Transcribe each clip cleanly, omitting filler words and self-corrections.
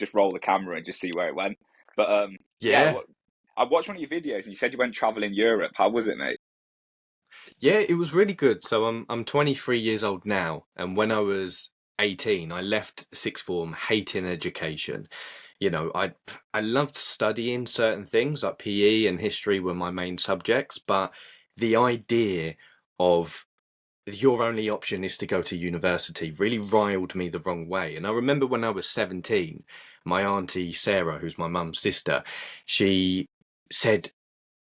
just roll the camera and just see where it went. But yeah, Yeah. I watched one of your videos and you said you went traveling Europe. How was it, mate? Yeah, it was really good. So I'm 23 years old now, and when I was 18, I left sixth form hating education. I loved studying certain things like PE and history were my main subjects, but the idea of your only option is to go to university really riled me the wrong way. And I remember when I was 17, my auntie Sarah, who's my mum's sister, she said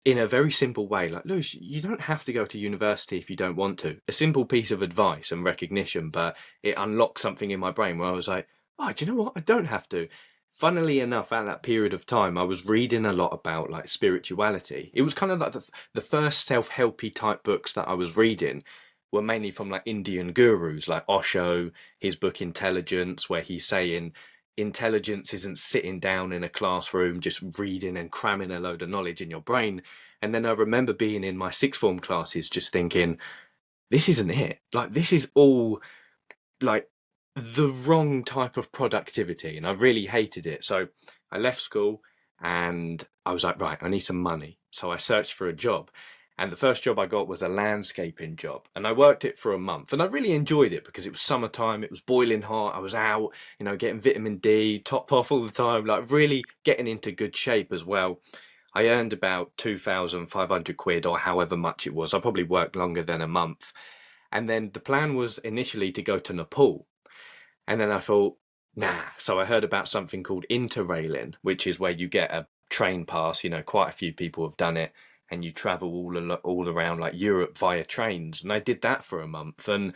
in a very simple way, like, Lewis, you don't have to go to university if you don't want to. A simple piece of advice and recognition, but it unlocked something in my brain where I was like, oh, do you know what? I don't have to. Funnily enough, at that period of time, I was reading a lot about like spirituality. It was kind of like the first self-helpy type books that I was reading were mainly from like Indian gurus like Osho, his book Intelligence, where he's saying intelligence isn't sitting down in a classroom just reading and cramming a load of knowledge in your brain. And then I remember being in my sixth form classes just thinking, this isn't it. Like, this is all like the wrong type of productivity. And I really hated it. So I left school and I was like, right, I need some money. So I searched for a job. And the first job I got was a landscaping job. And I worked it for a month. And I really enjoyed it because it was summertime, it was boiling hot, I was out, getting vitamin D, top off all the time, like really getting into good shape as well. I earned about 2,500 quid or however much it was. I probably worked longer than a month. And then the plan was initially to go to Nepal. And then I thought, nah. So I heard about something called interrailing, which is where you get a train pass. Quite a few people have done it, and you travel all around like Europe via trains. And I did that for a month, and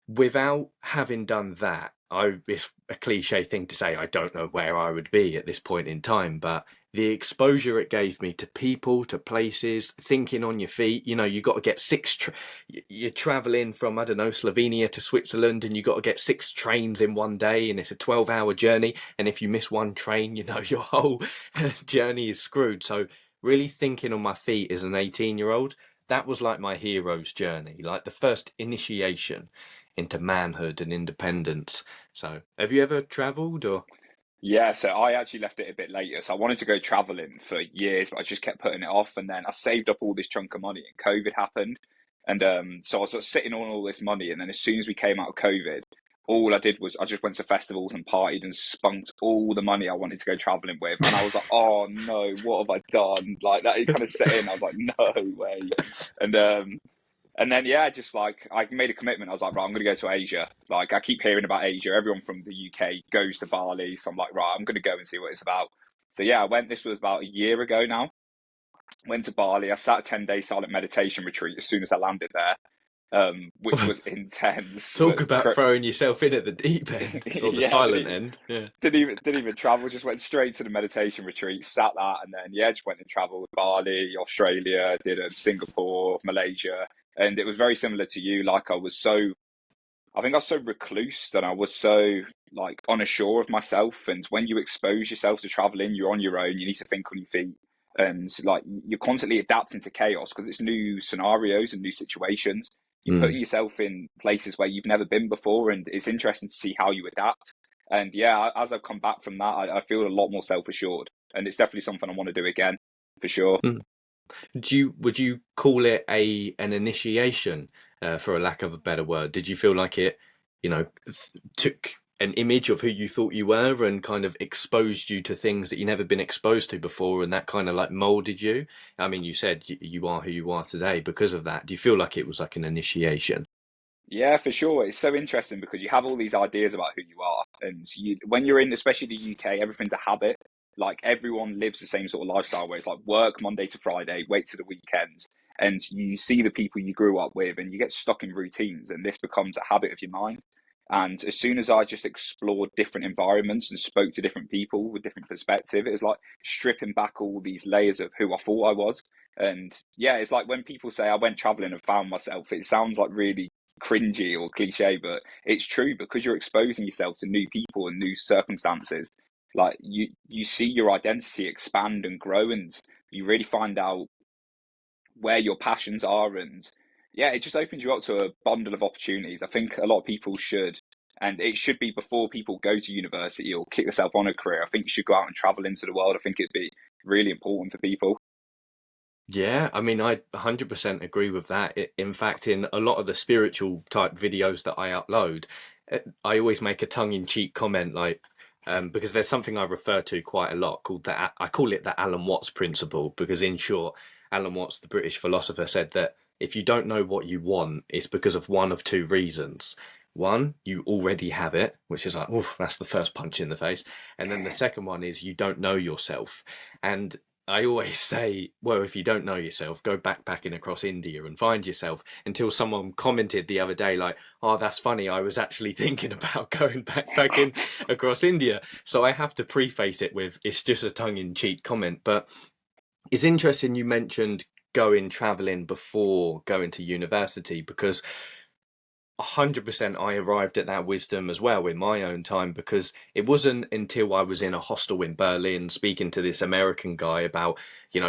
without having done that, it's a cliche thing to say, I don't know where I would be at this point in time, but the exposure it gave me to people, to places, thinking on your feet, you got to get you're traveling from, I don't know, Slovenia to Switzerland, and you got to get 6 trains in one day, and it's a 12-hour journey. And if you miss one train, your whole journey is screwed. So really thinking on my feet as an 18-year-old, that was like my hero's journey, like the first initiation into manhood and independence. So, have you ever travelled or? Yeah, so I actually left it a bit later. So I wanted to go traveling for years, but I just kept putting it off. And then I saved up all this chunk of money, and COVID happened. And so I was sort of sitting on all this money. And then as soon as we came out of COVID, all I did was I just went to festivals and partied and spunked all the money I wanted to go traveling with. And I was like, oh no, what have I done? Like that, it kind of set in. I was like, no way. And and then, yeah, just like I made a commitment. I was like, right, I'm going to go to Asia. Like I keep hearing about Asia. Everyone from the UK goes to Bali. So I'm like, right, I'm going to go and see what it's about. So yeah, I went, this was about a year ago now. Went to Bali. I sat a 10-day silent meditation retreat as soon as I landed there, which was intense. Talk about throwing yourself in at the deep end or the Yeah, silent end. Yeah. didn't even travel. Just went straight to the meditation retreat, sat that, and then yeah, just went and travelled Bali, Australia, did Singapore, Malaysia, and it was very similar to you. Like I think I was so recluse and I was so like unsure of myself. And when you expose yourself to traveling, you're on your own. You need to think on your feet, and like you're constantly adapting to chaos because it's new scenarios and new situations. You're putting Mm. yourself in places where you've never been before, and it's interesting to see how you adapt. And yeah, as I've come back from that, I feel a lot more self assured, and it's definitely something I want to do again for sure. Mm. Would you call it an initiation, for a lack of a better word? Did you feel like it, took an image of who you thought you were and kind of exposed you to things that you never been exposed to before, and that kind of like molded you? I mean, you said you are who you are today because of that. Do you feel like it was like an initiation? Yeah, for sure. It's so interesting because you have all these ideas about who you are, and when you're in, especially the UK, everything's a habit. Like everyone lives the same sort of lifestyle where it's like work Monday to Friday, wait to the weekends, and you see the people you grew up with, and you get stuck in routines, and this becomes a habit of your mind. And as soon as I just explored different environments and spoke to different people with different perspective, it was like stripping back all these layers of who I thought I was. And yeah, it's like when people say I went traveling and found myself, it sounds like really cringy or cliche, but it's true because you're exposing yourself to new people and new circumstances. Like you see your identity expand and grow, and you really find out where your passions are. And yeah, it just opens you up to a bundle of opportunities. I think a lot of people should And it should be before people go to university or kick themselves on a career. I think you should go out and travel into the world. I think it'd be really important for people. Yeah, I mean, I 100% agree with that. In fact, in a lot of the spiritual type videos that I upload, I always make a tongue-in-cheek comment like, because there's something I refer to quite a lot called I call it the Alan Watts principle, because in short, Alan Watts, the British philosopher, said that if you don't know what you want, it's because of one of two reasons. One, you already have it, which is like, oof, that's the first punch in the face. And then the second one is you don't know yourself. And I always say, well, if you don't know yourself, go backpacking across India and find yourself, until someone commented the other day, like, oh, that's funny. I was actually thinking about going backpacking across India. So I have to preface it with, it's just a tongue-in-cheek comment. But it's interesting you mentioned going traveling before going to university, because 100% I arrived at that wisdom as well in my own time, because it wasn't until I was in a hostel in Berlin speaking to this American guy about,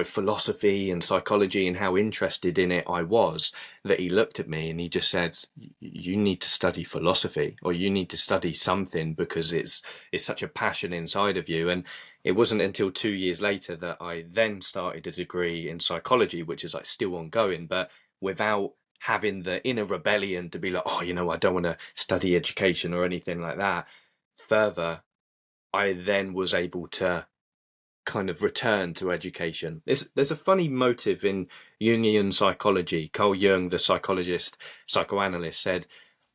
philosophy and psychology and how interested in it I was, that he looked at me and he just said, you need to study philosophy, or you need to study something, because it's such a passion inside of you. And it wasn't until 2 years later that I then started a degree in psychology, which is like still ongoing, but without having the inner rebellion to be like, oh, I don't want to study education or anything like that. Further, I then was able to kind of return to education. There's a funny motive in Jungian psychology. Carl Jung, the psychologist, psychoanalyst, said,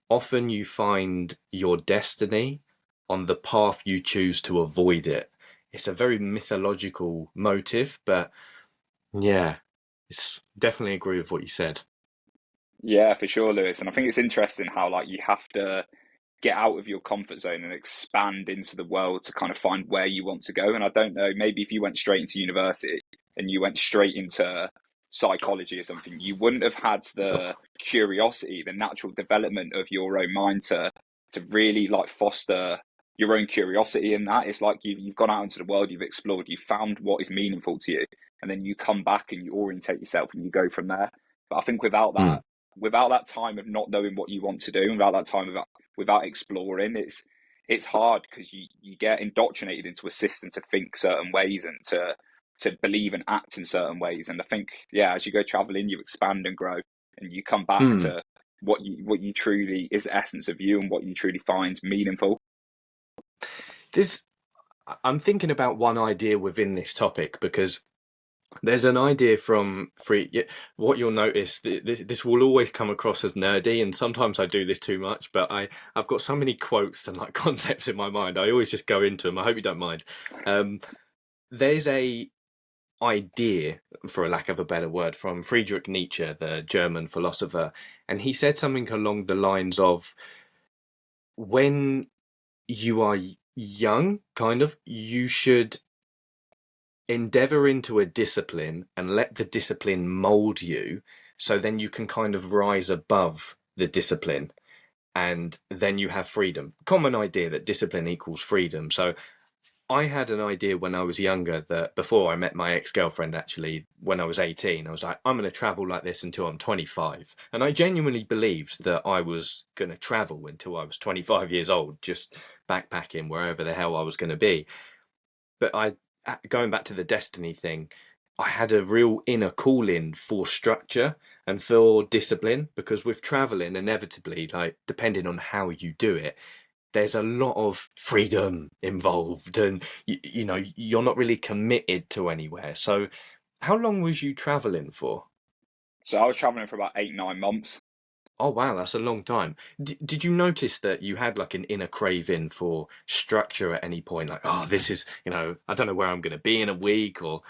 often you find your destiny on the path you choose to avoid it. It's a very mythological motive, but yeah, it's definitely agree with what you said. Yeah, for sure, Lewis. And I think it's interesting how like you have to get out of your comfort zone and expand into the world to kind of find where you want to go. And I don't know, maybe if you went straight into university and you went straight into psychology or something, you wouldn't have had the curiosity, the natural development of your own mind to really like foster your own curiosity in that. It's like you've gone out into the world, you've explored, you've found what is meaningful to you, and then you come back and you orientate yourself and you go from there. But I think without that time of not knowing what you want to do, without that time without exploring, it's hard, because you get indoctrinated into a system to think certain ways and to believe and act in certain ways. And I think, yeah, as you go traveling, you expand and grow, and you come back Hmm. to what you truly is the essence of you and what you truly find meaningful. This, I'm thinking about one idea within this topic, because there's an idea from free. What you'll notice, this will always come across as nerdy, and sometimes I do this too much. But I've got so many quotes and like concepts in my mind. I always just go into them. I hope you don't mind. There's a idea, for a lack of a better word, from Friedrich Nietzsche, the German philosopher, and he said something along the lines of, when you are young, kind of, you should endeavor into a discipline and let the discipline mold you, so then you can kind of rise above the discipline, and then you have freedom. Common idea that discipline equals freedom. So I had an idea when I was younger, that before I met my ex-girlfriend, actually, when I was 18, I was like, I'm going to travel like this until I'm 25. And I genuinely believed that I was going to travel until I was 25 years old, just backpacking wherever the hell I was going to be. But going back to the destiny thing, I had a real inner calling for structure and for discipline, because with traveling, inevitably, like depending on how you do it, there's a lot of freedom involved, and you're not really committed to anywhere. So how long was you traveling for? So I was traveling for about 8, 9 months. Oh wow, that's a long time. Did you notice that you had like an inner craving for structure at any point, like, oh, this is, I don't know where I'm going to be in a week, or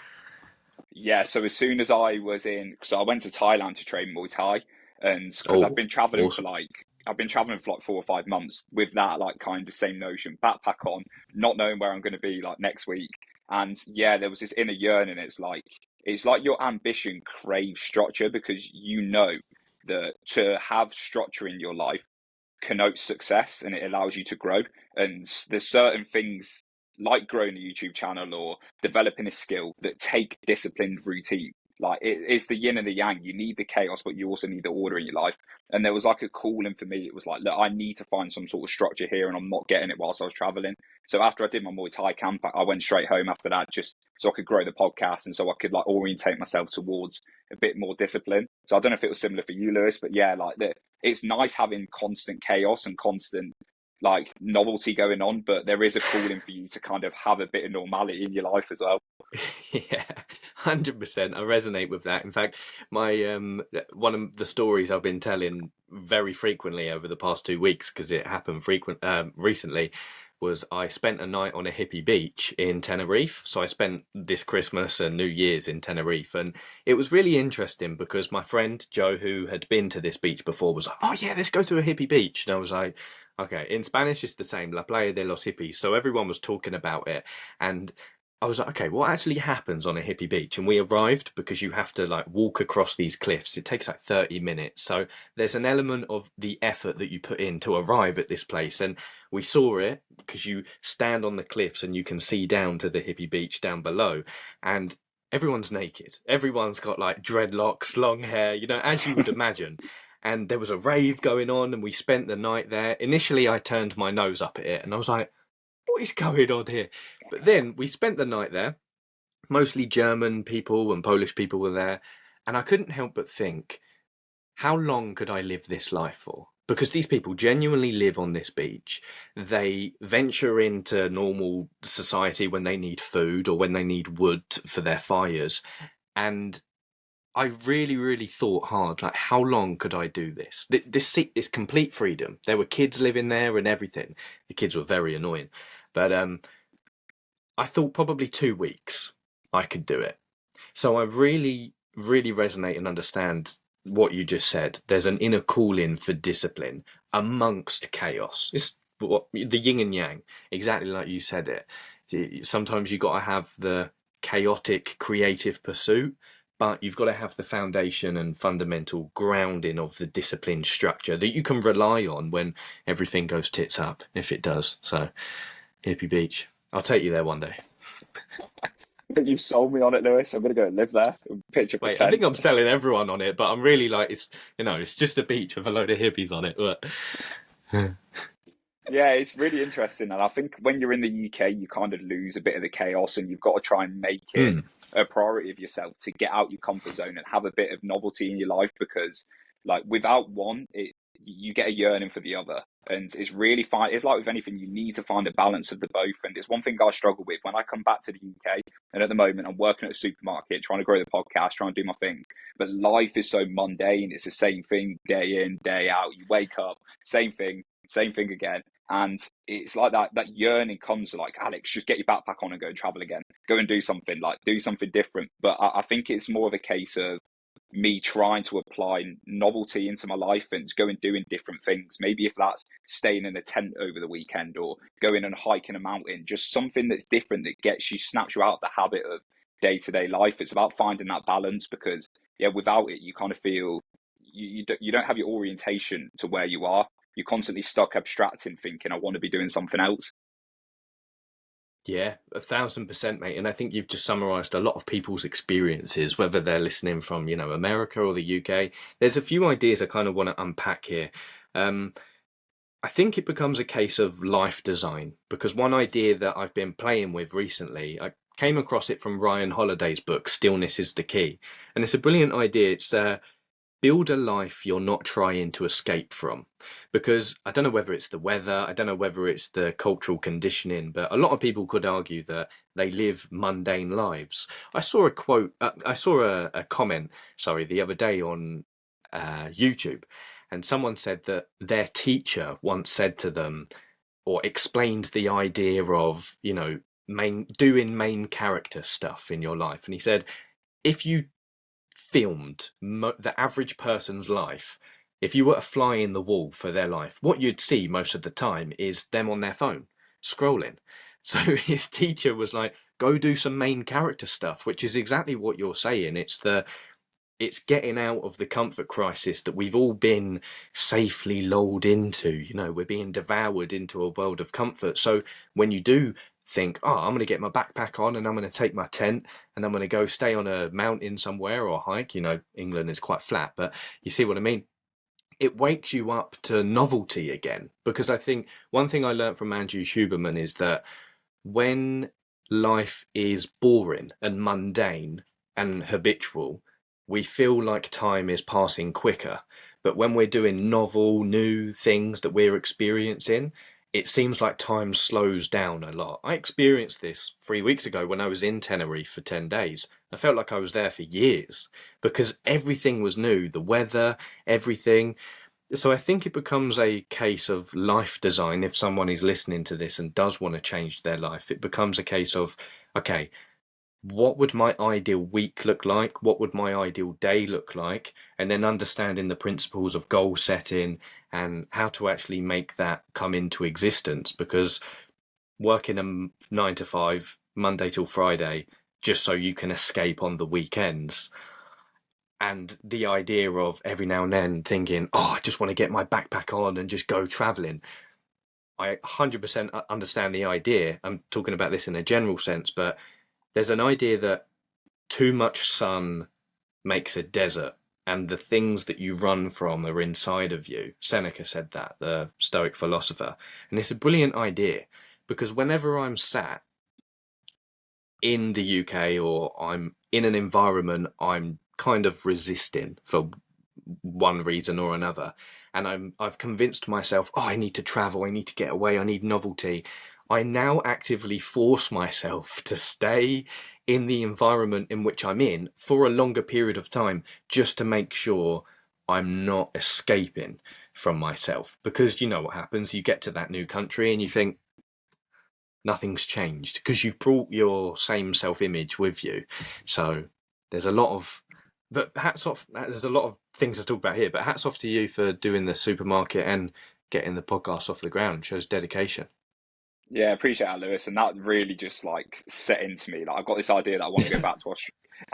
Yeah, so as soon as I was in, so I went to Thailand to train Muay Thai, and because oh, awesome. I've been traveling for like 4 or 5 months with that like kind of same notion, backpack on, not knowing where I'm going to be like next week, and yeah, there was this inner yearning. It's like your ambition craves structure, because you know that to have structure in your life connotes success and it allows you to grow. And there's certain things like growing a YouTube channel or developing a skill that take disciplined routine. Like it's the yin and the yang. You need the chaos, but you also need the order in your life. And there was like a calling for me. It was like, look, I need to find some sort of structure here, and I'm not getting it whilst I was traveling. So after I did my Muay Thai camp, I went straight home after that, just so I could grow the podcast and so I could like orientate myself towards a bit more discipline. So I don't know if it was similar for you, Lewis, but yeah, like it's nice having constant chaos and constant like novelty going on, but there is a calling for you to kind of have a bit of normality in your life as well. Yeah, 100%. I resonate with that. In fact, my one of the stories I've been telling very frequently over the past 2 weeks, because it happened recently, was I spent a night on a hippie beach in Tenerife. So I spent this Christmas and New Year's in Tenerife, and it was really interesting because my friend Joe, who had been to this beach before, was like, "Oh yeah, let's go to a hippie beach," and I was like, "Okay." In Spanish, it's the same, La Playa de los Hippies. So everyone was talking about it, and I was like, okay, what actually happens on a hippie beach? And we arrived because you have to like walk across these cliffs. It takes like 30 minutes. So there's an element of the effort that you put in to arrive at this place. And we saw it because you stand on the cliffs and you can see down to the hippie beach down below. And everyone's naked. Everyone's got like dreadlocks, long hair, as you would imagine. And there was a rave going on and we spent the night there. Initially, I turned my nose up at it and I was like, what is going on here? But then we spent the night there. Mostly German people and Polish people were there. And I couldn't help but think, how long could I live this life for? Because these people genuinely live on this beach. They venture into normal society when they need food or when they need wood for their fires. And I really, really thought hard, like, how long could I do this? This is complete freedom. There were kids living there and everything. The kids were very annoying. But I thought probably 2 weeks I could do it. So I really, really resonate and understand what you just said. There's an inner calling for discipline amongst chaos. It's the yin and yang, exactly like you said it. Sometimes you've got to have the chaotic creative pursuit, but you've got to have the foundation and fundamental grounding of the disciplined structure that you can rely on when everything goes tits up, if it does. So hippie beach, I'll take you there one day. You've sold me on it, Lewis. I'm gonna go and live there. Pitch up a Wait, tent. I think I'm selling everyone on it, but I'm really like, it's just a beach with a load of hippies on it. But Yeah, it's really interesting. And I think when you're in the UK, you kind of lose a bit of the chaos and you've got to try and make it a priority of yourself to get out your comfort zone and have a bit of novelty in your life, because like without one, you get a yearning for the other. And it's really fine. It's like with anything, you need to find a balance of the both. And it's one thing I struggle with when I come back to the UK. And at the moment, I'm working at a supermarket, trying to grow the podcast, trying to do my thing. But life is so mundane. It's the same thing day in, day out. You wake up, same thing again. And it's like that yearning comes to like, Alex, just get your backpack on and go and travel again. Go and do something different. But I think it's more of a case of me trying to apply novelty into my life and going doing different things. Maybe if that's staying in a tent over the weekend or going and hiking a mountain, just something that's different that snaps you out of the habit of day-to-day life. It's about finding that balance, because without it, you kind of feel you don't have your orientation to where you are. You're constantly stuck abstracting, thinking, I want to be doing something else. yeah, 1,000%, mate. And I think you've just summarized a lot of people's experiences, whether they're listening from, America or the UK. There's a few ideas I kind of want to unpack here. I think it becomes a case of life design, because one idea that I've been playing with recently, I came across it from Ryan Holiday's book, Stillness is the Key. And it's a brilliant idea. It's build a life you're not trying to escape from. Because I don't know whether it's the weather, I don't know whether it's the cultural conditioning, but a lot of people could argue that they live mundane lives. I saw a comment, the other day on YouTube, and someone said that their teacher once said to them, or explained the idea of, doing main character stuff in your life. And he said, if you filmed the average person's life, if you were a fly in the wall for their life, what you'd see most of the time is them on their phone scrolling. So his teacher was like, go do some main character stuff, which is exactly what you're saying. It's getting out of the comfort crisis that we've all been safely lulled into. We're being devoured into a world of comfort. So when you do think, oh, I'm going to get my backpack on and I'm going to take my tent and I'm going to go stay on a mountain somewhere or hike. England is quite flat, but you see what I mean? It wakes you up to novelty again. Because I think one thing I learned from Andrew Huberman is that when life is boring and mundane and habitual, we feel like time is passing quicker. But when we're doing novel, new things that we're experiencing, it seems like time slows down a lot. I experienced this 3 weeks ago when I was in Tenerife for 10 days. I felt like I was there for years because everything was new, the weather, everything. So I think it becomes a case of life design. If someone is listening to this and does want to change their life, it becomes a case of, okay, what would my ideal week look like? What would my ideal day look like? And then understanding the principles of goal setting and how to actually make that come into existence. Because working a 9 to 5, Monday till Friday, just so you can escape on the weekends, and the idea of every now and then thinking, oh, I just want to get my backpack on and just go traveling. I 100% understand the idea. I'm talking about this in a general sense, but there's an idea that too much sun makes a desert, and the things that you run from are inside of you. Seneca said that, the Stoic philosopher. And it's a brilliant idea because whenever I'm sat in the UK or I'm in an environment I'm kind of resisting for one reason or another, and I've convinced myself, oh, I need to travel, I need to get away, I need novelty. I now actively force myself to stay in the environment in which I'm in for a longer period of time just to make sure I'm not escaping from myself. Because you know what happens, you get to that new country and you think nothing's changed because you've brought your same self-image with you. So there's a lot of, but hats off, there's a lot of things to talk about here, but hats off to you for doing the supermarket and getting the podcast off the ground. Shows dedication. Yeah, appreciate that, Lewis. And that really just like set into me. Like I've got this idea that I want to go back to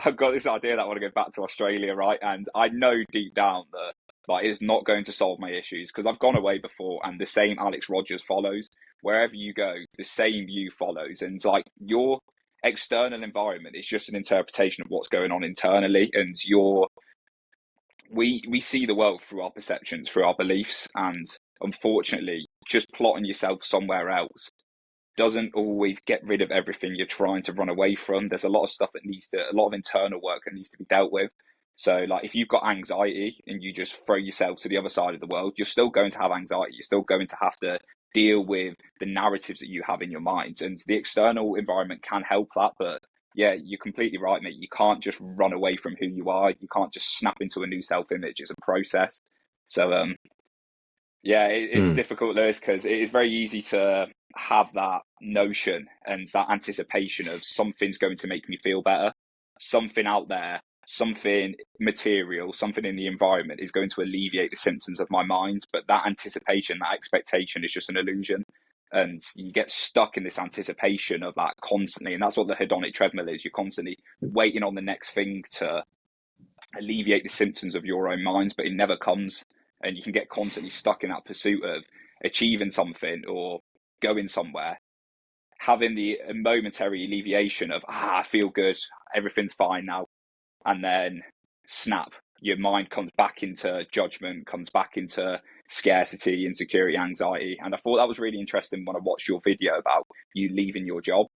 I've got this idea that I want to go back to Australia, right? And I know deep down that like it's not going to solve my issues because I've gone away before and the same Alex Rogers follows. Wherever you go, the same you follows. And like your external environment is just an interpretation of what's going on internally. And we see the world through our perceptions, through our beliefs. And unfortunately, just plotting yourself somewhere else doesn't always get rid of everything you're trying to run away from. There's a lot of stuff that a lot of internal work that needs to be dealt with. So like if you've got anxiety and you just throw yourself to the other side of the world, you're still going to have anxiety. You're still going to have to deal with the narratives that you have in your mind. And the external environment can help that. But yeah, you're completely right, mate. You can't just run away from who you are. You can't just snap into a new self-image. It's a process. So yeah, it's difficult, Lewis, because it is very easy to have that notion and that anticipation of something's going to make me feel better. Something out there, something material, something in the environment is going to alleviate the symptoms of my mind. But that anticipation, that expectation is just an illusion. And you get stuck in this anticipation of that constantly. And that's what the hedonic treadmill is. You're constantly waiting on the next thing to alleviate the symptoms of your own mind, but it never comes. And you can get constantly stuck in that pursuit of achieving something or going somewhere, having the momentary alleviation of, I feel good, everything's fine now. And then snap, your mind comes back into judgment, comes back into scarcity, insecurity, anxiety. And I thought that was really interesting when I watched your video about you leaving your job.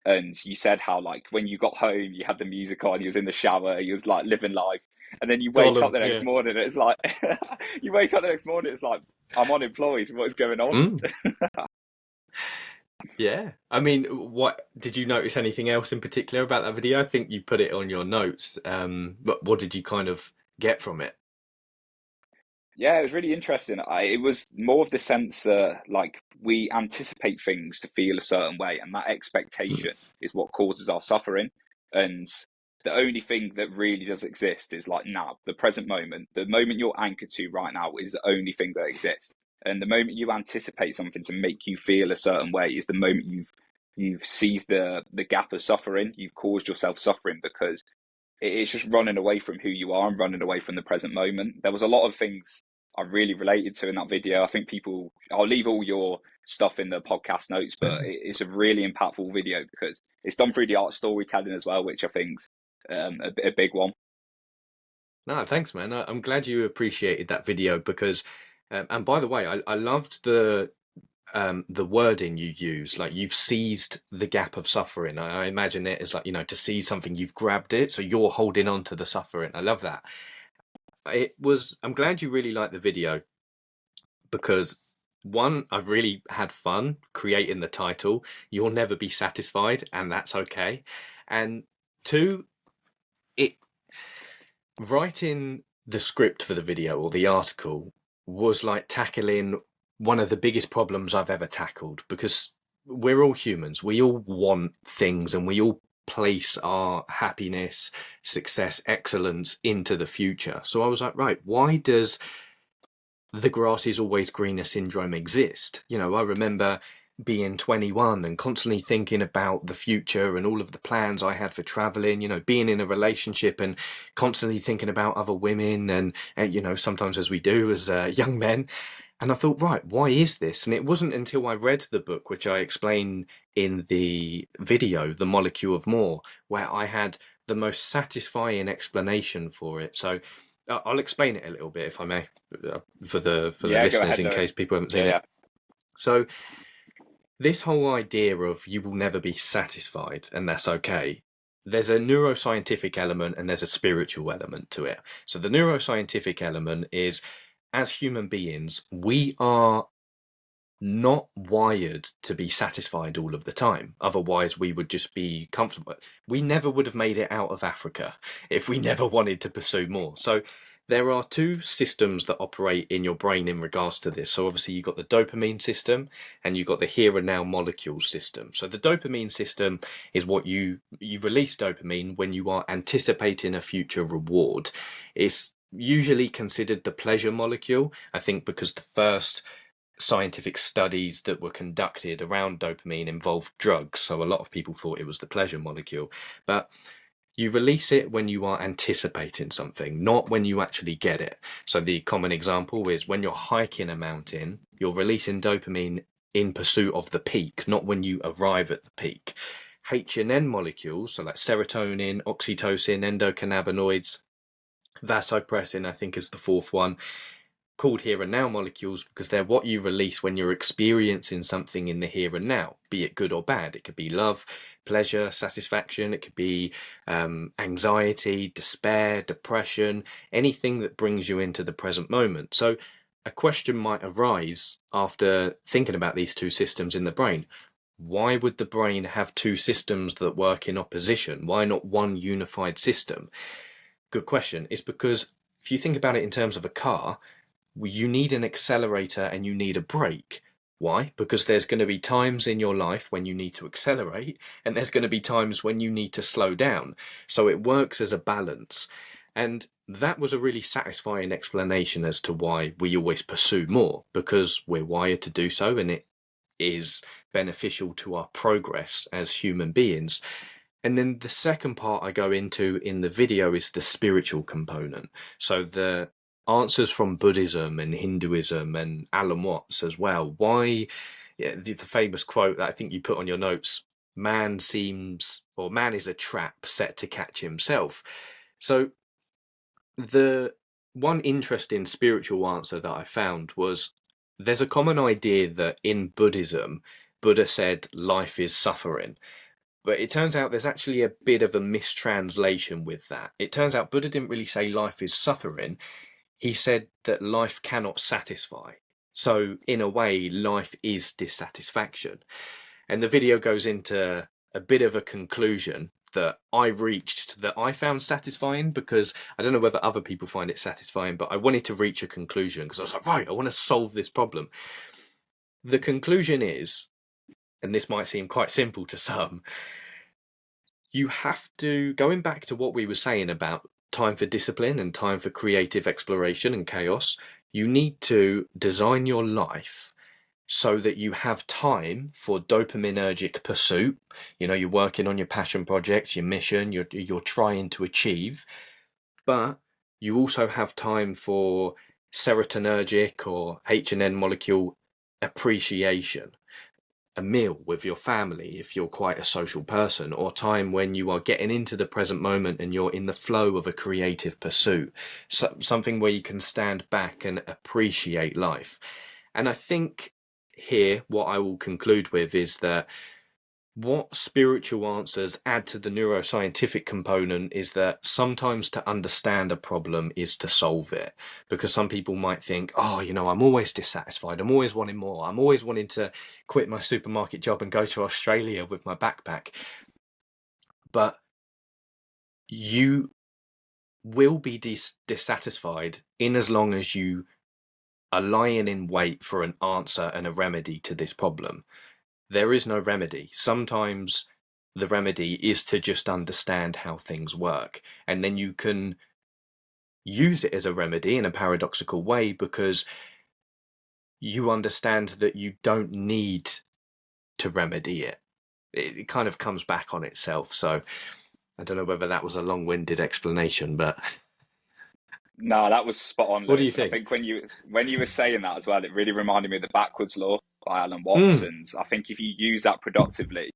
And you said how like when you got home, you had the music on, you was in the shower, you was like living life. And then you wake up the next morning, it's like, you wake up the next morning, it's like, I'm unemployed. What's going on? Yeah. I mean, what did you notice anything else in particular about that video? I think you put it on your notes. But what did you kind of get from it? Yeah, it was really interesting. It was more of the sense that like we anticipate things to feel a certain way, and that expectation is what causes our suffering. And the only thing that really does exist is like now, the present moment, the moment you're anchored to right now is the only thing that exists. And the moment you anticipate something to make you feel a certain way is the moment you've seized the gap of suffering. You've caused yourself suffering because it's just running away from who you are and running away from the present moment. There was a lot of things I really related to in that video. I think I'll leave all your stuff in the podcast notes, but it's a really impactful video because it's done through the art of storytelling as well, which I think's a big one. No, thanks, man. I'm glad you appreciated that video because, and by the way, I loved the wording you use. Like, you've seized the gap of suffering. I imagine it as like, to seize something, you've grabbed it, so you're holding on to the suffering. I love that. I'm glad you really liked the video because, one, I've really had fun creating the title. You'll never be satisfied, and that's okay. And two, writing the script for the video or the article was like tackling one of the biggest problems I've ever tackled, because we're all humans. We all want things and we all place our happiness, success, excellence into the future. So I was like, right, why does the grass is always greener syndrome exist? I remember being 21 and constantly thinking about the future and all of the plans I had for traveling, being in a relationship and constantly thinking about other women and sometimes, as we do as young men. And I thought, right, why is this? And it wasn't until I read the book, which I explain in the video, The Molecule of More, where I had the most satisfying explanation for it. So I'll explain it a little bit, if I may, for the listeners, in case people haven't seen it. So this whole idea of you will never be satisfied, and that's okay. There's a neuroscientific element and there's a spiritual element to it. So the neuroscientific element is, as human beings, we are not wired to be satisfied all of the time. Otherwise, we would just be comfortable. We never would have made it out of Africa if we never wanted to pursue more. So there are two systems that operate in your brain in regards to this. So obviously you've got the dopamine system and you've got the here and now molecule system. So the dopamine system is what you release dopamine when you are anticipating a future reward. It's usually considered the pleasure molecule, I think, because the first scientific studies that were conducted around dopamine involved drugs. So a lot of people thought it was the pleasure molecule. But you release it when you are anticipating something, not when you actually get it. So the common example is when you're hiking a mountain, you're releasing dopamine in pursuit of the peak, not when you arrive at the peak. H and N molecules, so like serotonin, oxytocin, endocannabinoids, vasopressin, I think, is the fourth one, called here and now molecules because they're what you release when you're experiencing something in the here and now, be it good or bad. It could be love, pleasure, satisfaction. It could be anxiety, despair, depression, anything that brings you into the present moment. So a question might arise after thinking about these two systems in the brain. Why would the brain have two systems that work in opposition? Why not one unified system? Good question. It's because if you think about it in terms of a car, you need an accelerator and you need a brake. Why? Because there's going to be times in your life when you need to accelerate and there's going to be times when you need to slow down. So it works as a balance. And that was a really satisfying explanation as to why we always pursue more, because we're wired to do so and it is beneficial to our progress as human beings. And then the second part I go into in the video is the spiritual component. So the answers from Buddhism and Hinduism and Alan Watts as well. Why, the famous quote that I think you put on your notes, man is a trap set to catch himself. So the one interesting spiritual answer that I found was, there's a common idea that in Buddhism, Buddha said life is suffering. But it turns out there's actually a bit of a mistranslation with that. It turns out Buddha didn't really say life is suffering. He said that life cannot satisfy. So in a way, life is dissatisfaction. And the video goes into a bit of a conclusion that I reached that I found satisfying, because I don't know whether other people find it satisfying, but I wanted to reach a conclusion because I was like, right, I want to solve this problem. The conclusion is, and this might seem quite simple to some, you have to, going back to what we were saying about time for discipline and time for creative exploration and chaos, you need to design your life so that you have time for dopaminergic pursuit. You're working on your passion projects, your mission, you're trying to achieve, but you also have time for serotonergic or H&N molecule appreciation, a meal with your family if you're quite a social person, or time when you are getting into the present moment and you're in the flow of a creative pursuit, something where you can stand back and appreciate life. And I think here what I will conclude with is that what spiritual answers add to the neuroscientific component is that sometimes to understand a problem is to solve it. Because some people might think, oh, I'm always dissatisfied. I'm always wanting more. I'm always wanting to quit my supermarket job and go to Australia with my backpack. But you will be dissatisfied in as long as you are lying in wait for an answer and a remedy to this problem. There is no remedy. Sometimes the remedy is to just understand how things work, and then you can use it as a remedy in a paradoxical way because you understand that you don't need to remedy it. It kind of comes back on itself. So I don't know whether that was a long-winded explanation, but No, that was spot on, Lewis. What do you think? I think when you were saying that as well, it really reminded me of the backwards law by Alan Watts. And I think if you use that productively,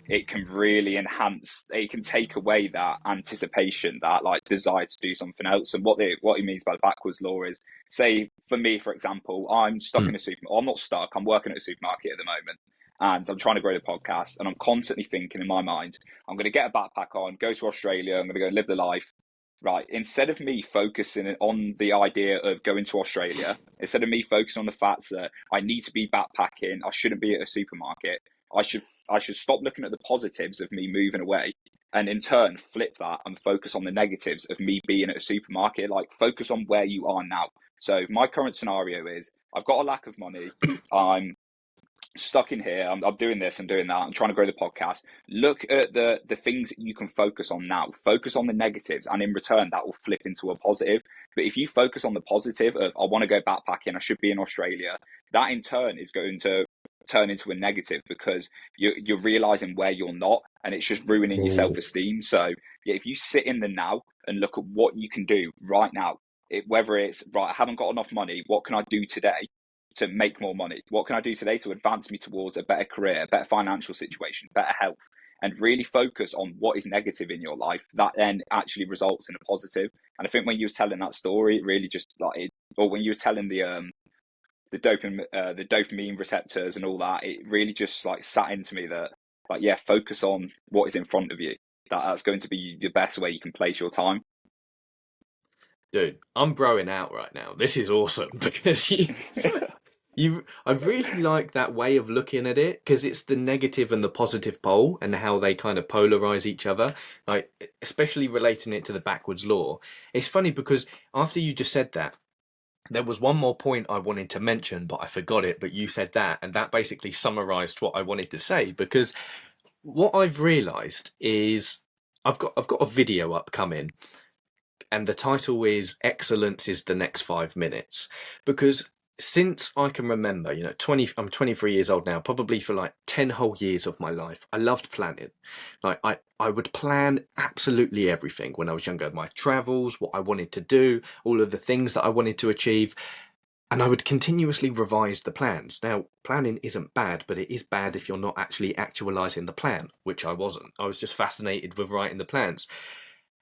it can really enhance. It can take away that anticipation, that like desire to do something else. And what he means by the backwards law is, say for me, for example, I'm stuck in a supermarket. I'm not stuck. I'm working at a supermarket at the moment. And I'm trying to grow the podcast, and I'm constantly thinking in my mind, I'm going to get a backpack on, go to Australia, I'm going to go live the life. Right, instead of me focusing on the idea of going to Australia, instead of me focusing on the fact that I need to be backpacking, I shouldn't be at a supermarket, I should stop looking at the positives of me moving away, and in turn flip that and focus on the negatives of me being at a supermarket. Like, focus on where you are now. So my current scenario is I've got a lack of money. I'm stuck in here. I'm doing this, I'm doing that, I'm trying to grow the podcast. Look at the things that you can focus on now. Focus on the negatives, and in return that will flip into a positive. But if you focus on the positive of, I want to go backpacking, I should be in Australia, that in turn is going to turn into a negative because you're realizing where you're not, and it's just ruining your self-esteem. So yeah, if you sit in the now and look at what you can do right now, whether it's right, I haven't got enough money, what can I do today to make more money? What can I do today to advance me towards a better career, a better financial situation, better health? And really focus on what is negative in your life. That then actually results in a positive. And I think when you was telling that story, it really just or when you was telling the dopamine receptors and all that, it really just like sat into me that focus on what is in front of you. That's going to be the best way you can place your time. Dude, I'm growing out right now. This is awesome because I really like that way of looking at it, because it's the negative and the positive pole and how they kind of polarize each other. Like, especially relating it to the backwards law. It's funny because after you just said that, there was one more point I wanted to mention, but I forgot it. But you said that, and that basically summarized what I wanted to say. Because what I've realized is I've got a video upcoming, and the title is "Excellence is the Next 5 Minutes." Because since I can remember, I'm 23 years old now, probably for like 10 whole years of my life, I loved planning. Like, I would plan absolutely everything when I was younger, my travels, what I wanted to do, all of the things that I wanted to achieve. And I would continuously revise the plans. Now, planning isn't bad, but it is bad if you're not actually actualizing the plan, which I wasn't. I was just fascinated with writing the plans.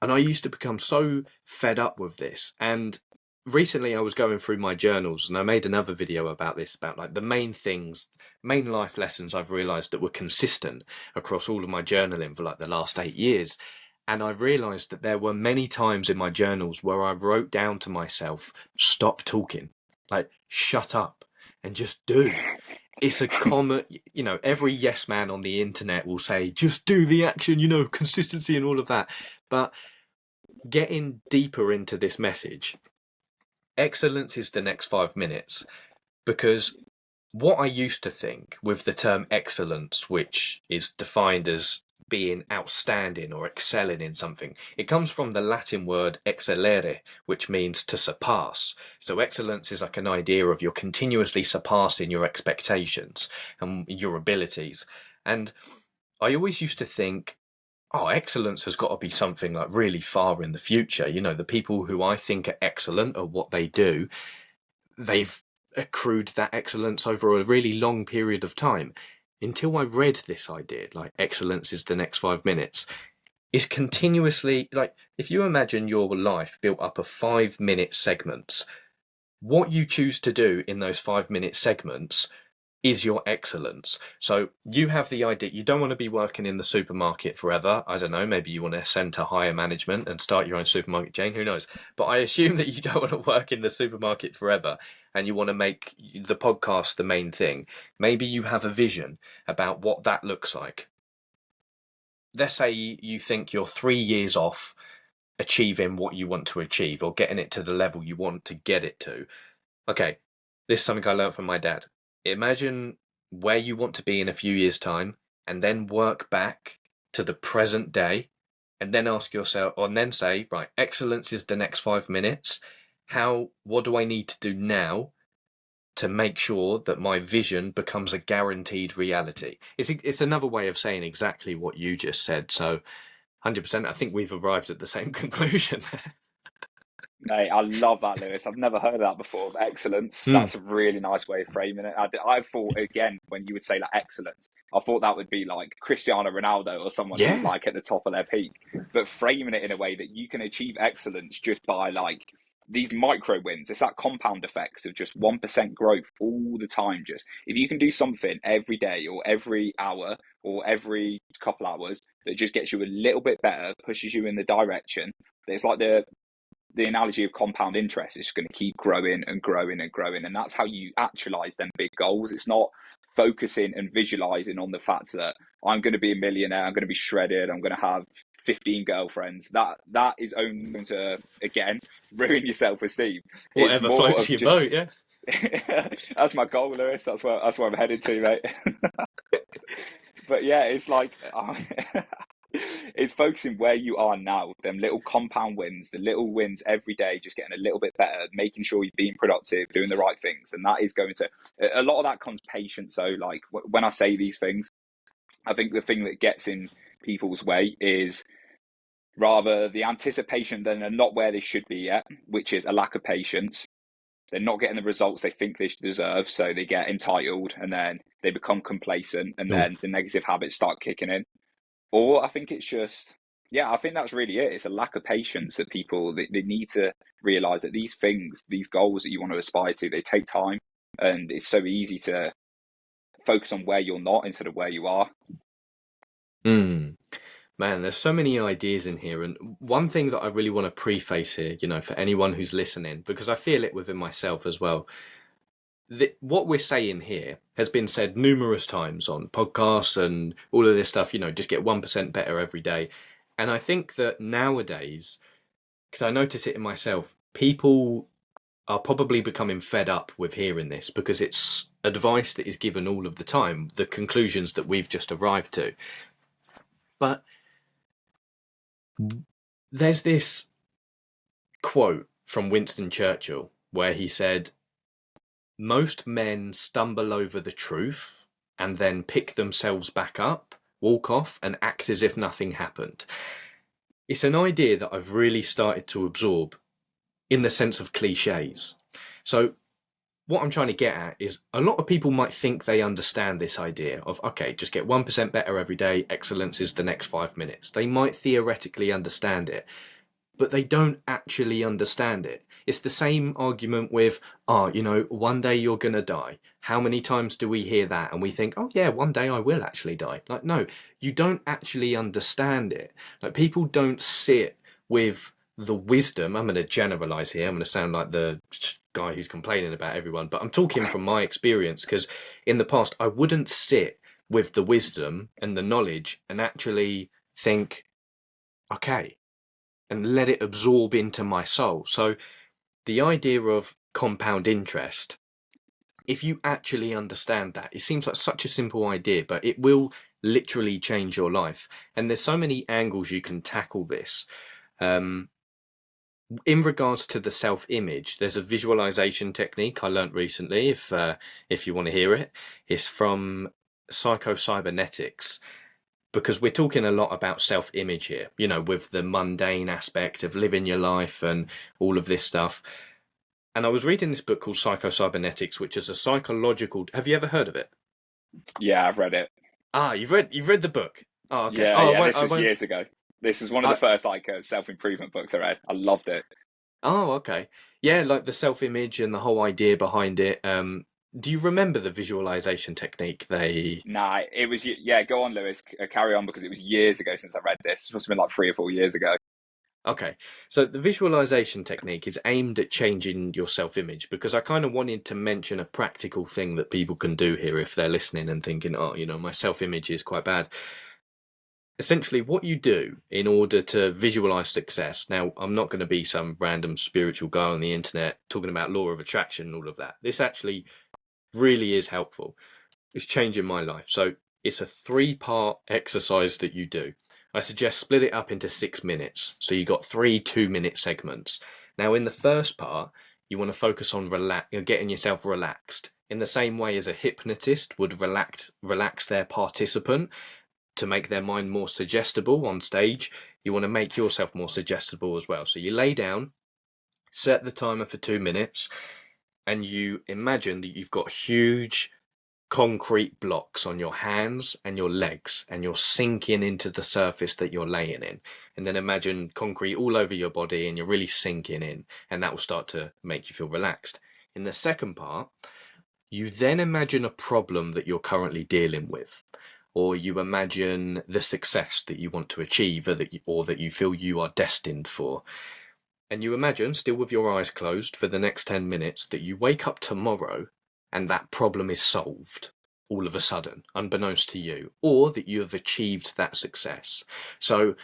And I used to become so fed up with this. And recently I was going through my journals, and I made another video about this, about like the main life lessons I've realized that were consistent across all of my journaling for like the last 8 years. And I realized that there were many times in my journals where I wrote down to myself, stop talking, like shut up and just do. It's a common, every yes man on the internet will say, just do the action, consistency and all of that. But getting deeper into this message, excellence is the next 5 minutes, because what I used to think with the term excellence, which is defined as being outstanding or excelling in something, it comes from the Latin word excellere, which means to surpass. So excellence is like an idea of you're continuously surpassing your expectations and your abilities. And I always used to think, excellence has got to be something like really far in the future. The people who I think are excellent at what they do, they've accrued that excellence over a really long period of time. Until I read this idea, like excellence is the next 5 minutes, is continuously, like, if you imagine your life built up of 5 minute segments, what you choose to do in those 5 minute segments is your excellence. So you have the idea, you don't want to be working in the supermarket forever. I don't know, maybe you want to ascend to higher management and start your own supermarket chain, who knows? But I assume that you don't want to work in the supermarket forever and you want to make the podcast the main thing. Maybe you have a vision about what that looks like. Let's say you think you're 3 years off achieving what you want to achieve or getting it to the level you want to get it to. Okay, this is something I learned from my dad. Imagine where you want to be in a few years' time and then work back to the present day and then ask yourself, or then say, right, excellence is the next 5 minutes. What do I need to do now to make sure that my vision becomes a guaranteed reality? It's another way of saying exactly what you just said. So 100%, I think we've arrived at the same conclusion. Mate, I love that, Lewis. I've never heard of that before. Excellence. That's a really nice way of framing it. I thought, again, when you would say like excellence, I thought that would be like Cristiano Ronaldo or someone who's like at the top of their peak. But framing it in a way that you can achieve excellence just by like these micro wins. It's that compound effects of just 1% growth all the time. Just if you can do something every day or every hour or every couple hours that just gets you a little bit better, pushes you in the direction. It's like the analogy of compound interest is just going to keep growing and growing and growing. And that's how you actualize them big goals. It's not focusing and visualizing on the fact that I'm going to be a millionaire, I'm going to be shredded, I'm going to have 15 girlfriends. That is only going to, again, ruin your self-esteem. Whatever floats your boat, yeah. That's my goal, Lewis. That's where I'm headed to, mate. But yeah, it's like it's focusing where you are now, them little compound wins, the little wins every day, just getting a little bit better, making sure you're being productive, doing the right things. And that is going to, a lot of that comes patience. So like when I say these things, I think the thing that gets in people's way is rather the anticipation that they're not where they should be yet, which is a lack of patience. They're not getting the results they think they deserve, so they get entitled and then they become complacent and then the negative habits start kicking in. Or I think it's just, yeah, I think that's really it. It's a lack of patience that people, they need to realize that these things, these goals that you want to aspire to, they take time, and it's so easy to focus on where you're not instead of where you are. Man, there's so many ideas in here. And one thing that I really want to preface here, for anyone who's listening, because I feel it within myself as well. What we're saying here has been said numerous times on podcasts and all of this stuff, just get 1% better every day. And I think that nowadays, because I notice it in myself, people are probably becoming fed up with hearing this because it's advice that is given all of the time, the conclusions that we've just arrived to. But there's this quote from Winston Churchill where he said, "Most men stumble over the truth and then pick themselves back up, walk off, and act as if nothing happened." It's an idea that I've really started to absorb in the sense of cliches. So what I'm trying to get at is a lot of people might think they understand this idea of, okay, just get 1% better every day, excellence is the next 5 minutes. They might theoretically understand it, but they don't actually understand it. It's the same argument with, one day you're going to die. How many times do we hear that? And we think, oh yeah, one day I will actually die. Like, no, you don't actually understand it. Like, people don't sit with the wisdom. I'm going to generalize here. I'm going to sound like the guy who's complaining about everyone, but I'm talking from my experience, because in the past, I wouldn't sit with the wisdom and the knowledge and actually think, okay, and let it absorb into my soul. So the idea of compound interest, if you actually understand that, it seems like such a simple idea, but it will literally change your life. And there's so many angles you can tackle this. In regards to the self-image, there's a visualization technique I learned recently, if you want to hear it. It's from psycho-cybernetics. Because we're talking a lot about self-image here, with the mundane aspect of living your life and all of this stuff. And I was reading this book called Psycho-Cybernetics, which is a psychological. Have you ever heard of it? Yeah, I've read it. Ah, you've read the book. Oh, okay. Yeah, Oh, yeah. This I was won't. years ago. This is one of the I, first like self-improvement books I read. I loved it. oh, okay. Yeah, like the self-image and the whole idea behind it. Do you remember the visualization technique? Nah, it was yeah. Go on, Lewis. Carry on because it was years ago since I read this. It must have been like 3 or 4 years ago. Okay, so the visualization technique is aimed at changing your self-image because I kind of wanted to mention a practical thing that people can do here if they're listening and thinking, oh, my self-image is quite bad. Essentially, what you do in order to visualize success. Now, I'm not going to be some random spiritual guy on the internet talking about law of attraction and all of that. This actually really is helpful. It's changing my life. So it's a 3-part exercise that you do. I suggest split it up into 6 minutes. So you got 3 2-minute segments. Now, in the first part, you want to focus on getting yourself relaxed in the same way as a hypnotist would relax their participant to make their mind more suggestible on stage. You want to make yourself more suggestible as well. So you lay down, set the timer for 2 minutes, and you imagine that you've got huge concrete blocks on your hands and your legs, and you're sinking into the surface that you're laying in. And then imagine concrete all over your body, and you're really sinking in, and that will start to make you feel relaxed. In the second part, you then imagine a problem that you're currently dealing with, or you imagine the success that you want to achieve, or that you feel you are destined for. And you imagine, still with your eyes closed for the next 10 minutes, that you wake up tomorrow and that problem is solved all of a sudden, unbeknownst to you, or that you have achieved that success. So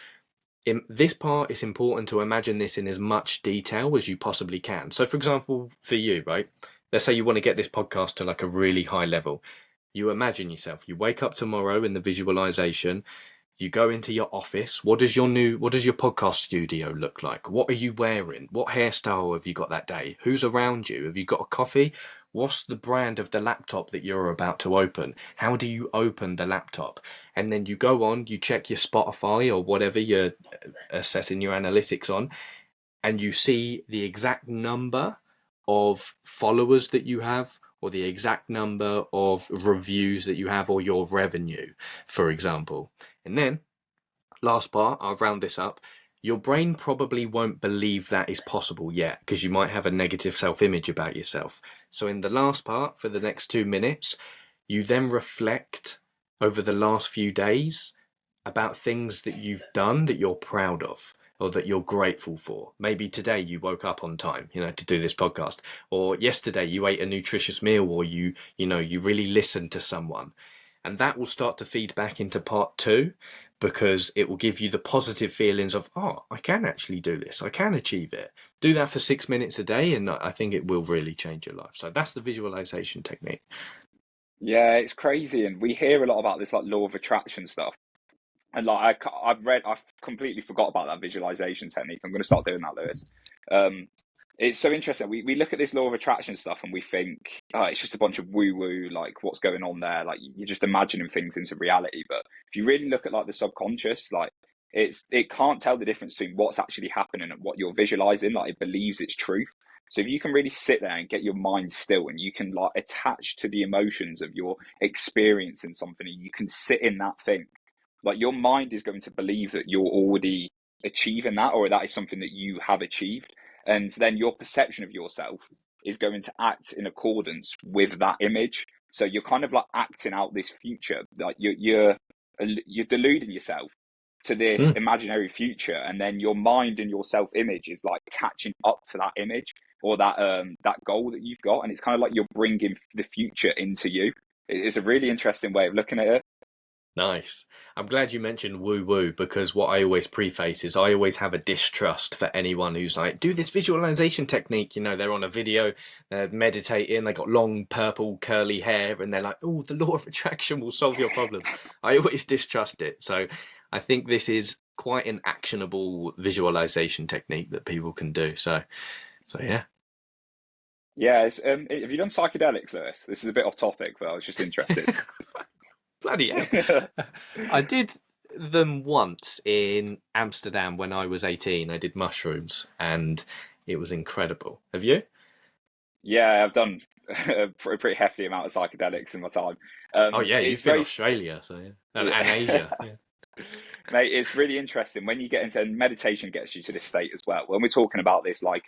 in this part, it's important to imagine this in as much detail as you possibly can. So for example, for you, right? Let's say you want to get this podcast to like a really high level. You imagine yourself, you wake up tomorrow in the visualization, you go into your office. What does your podcast studio look like? What are you wearing? What hairstyle have you got that day? Who's around you? Have you got a coffee? What's the brand of the laptop that you're about to open? How do you open the laptop? And then you go on, you check your Spotify or whatever you're assessing your analytics on, and you see the exact number of followers that you have, or the exact number of reviews that you have, or your revenue, for example. And then, last part, I'll round this up. Your brain probably won't believe that is possible yet, because you might have a negative self-image about yourself. So in the last part, for the next 2 minutes, you then reflect over the last few days about things that you've done that you're proud of, or that you're grateful for. Maybe today you woke up on time, to do this podcast, or yesterday you ate a nutritious meal, or you really listened to someone. And that will start to feed back into part 2, because it will give you the positive feelings of, oh, I can actually do this. I can achieve it. Do that for 6 minutes a day, and I think it will really change your life. So that's the visualization technique. Yeah, it's crazy, and we hear a lot about this like law of attraction stuff. And like I've completely forgot about that visualization technique. I'm going to start doing that, Lewis. It's so interesting. We look at this law of attraction stuff and we think, oh, it's just a bunch of woo woo. Like, what's going on there? Like, you're just imagining things into reality. But if you really look at like the subconscious, like it can't tell the difference between what's actually happening and what you're visualizing. Like, it believes it's truth. So if you can really sit there and get your mind still, and you can like attach to the emotions of your experience in something, and you can sit in that thing, like your mind is going to believe that you're already achieving that, or that is something that you have achieved. And then your perception of yourself is going to act in accordance with that image. So you're kind of like acting out this future, like you're deluding yourself to this imaginary future, and then your mind and your self-image is like catching up to that image, or that goal that you've got, and it's kind of like you're bringing the future into you. It's a really interesting way of looking at it. Nice. I'm glad you mentioned woo woo, because what I always preface is I always have a distrust for anyone who's like, do this visualization technique. They're on a video, they're meditating, they got long purple curly hair, and they're like, oh, the law of attraction will solve your problems. I always distrust it. So I think this is quite an actionable visualization technique that people can do. So yeah. Yeah. Have you done psychedelics, Lewis? This is a bit off topic, but I was just interested. Bloody hell. I did them once in Amsterdam when I was 18. I did mushrooms and it was incredible. Have you? Yeah, I've done a pretty hefty amount of psychedelics in my time. Oh yeah, It's you've been very, Australia, so yeah, and yeah. Asia. Yeah. Mate, it's really interesting when you get into, and meditation gets you to this state as well. When we're talking about this, like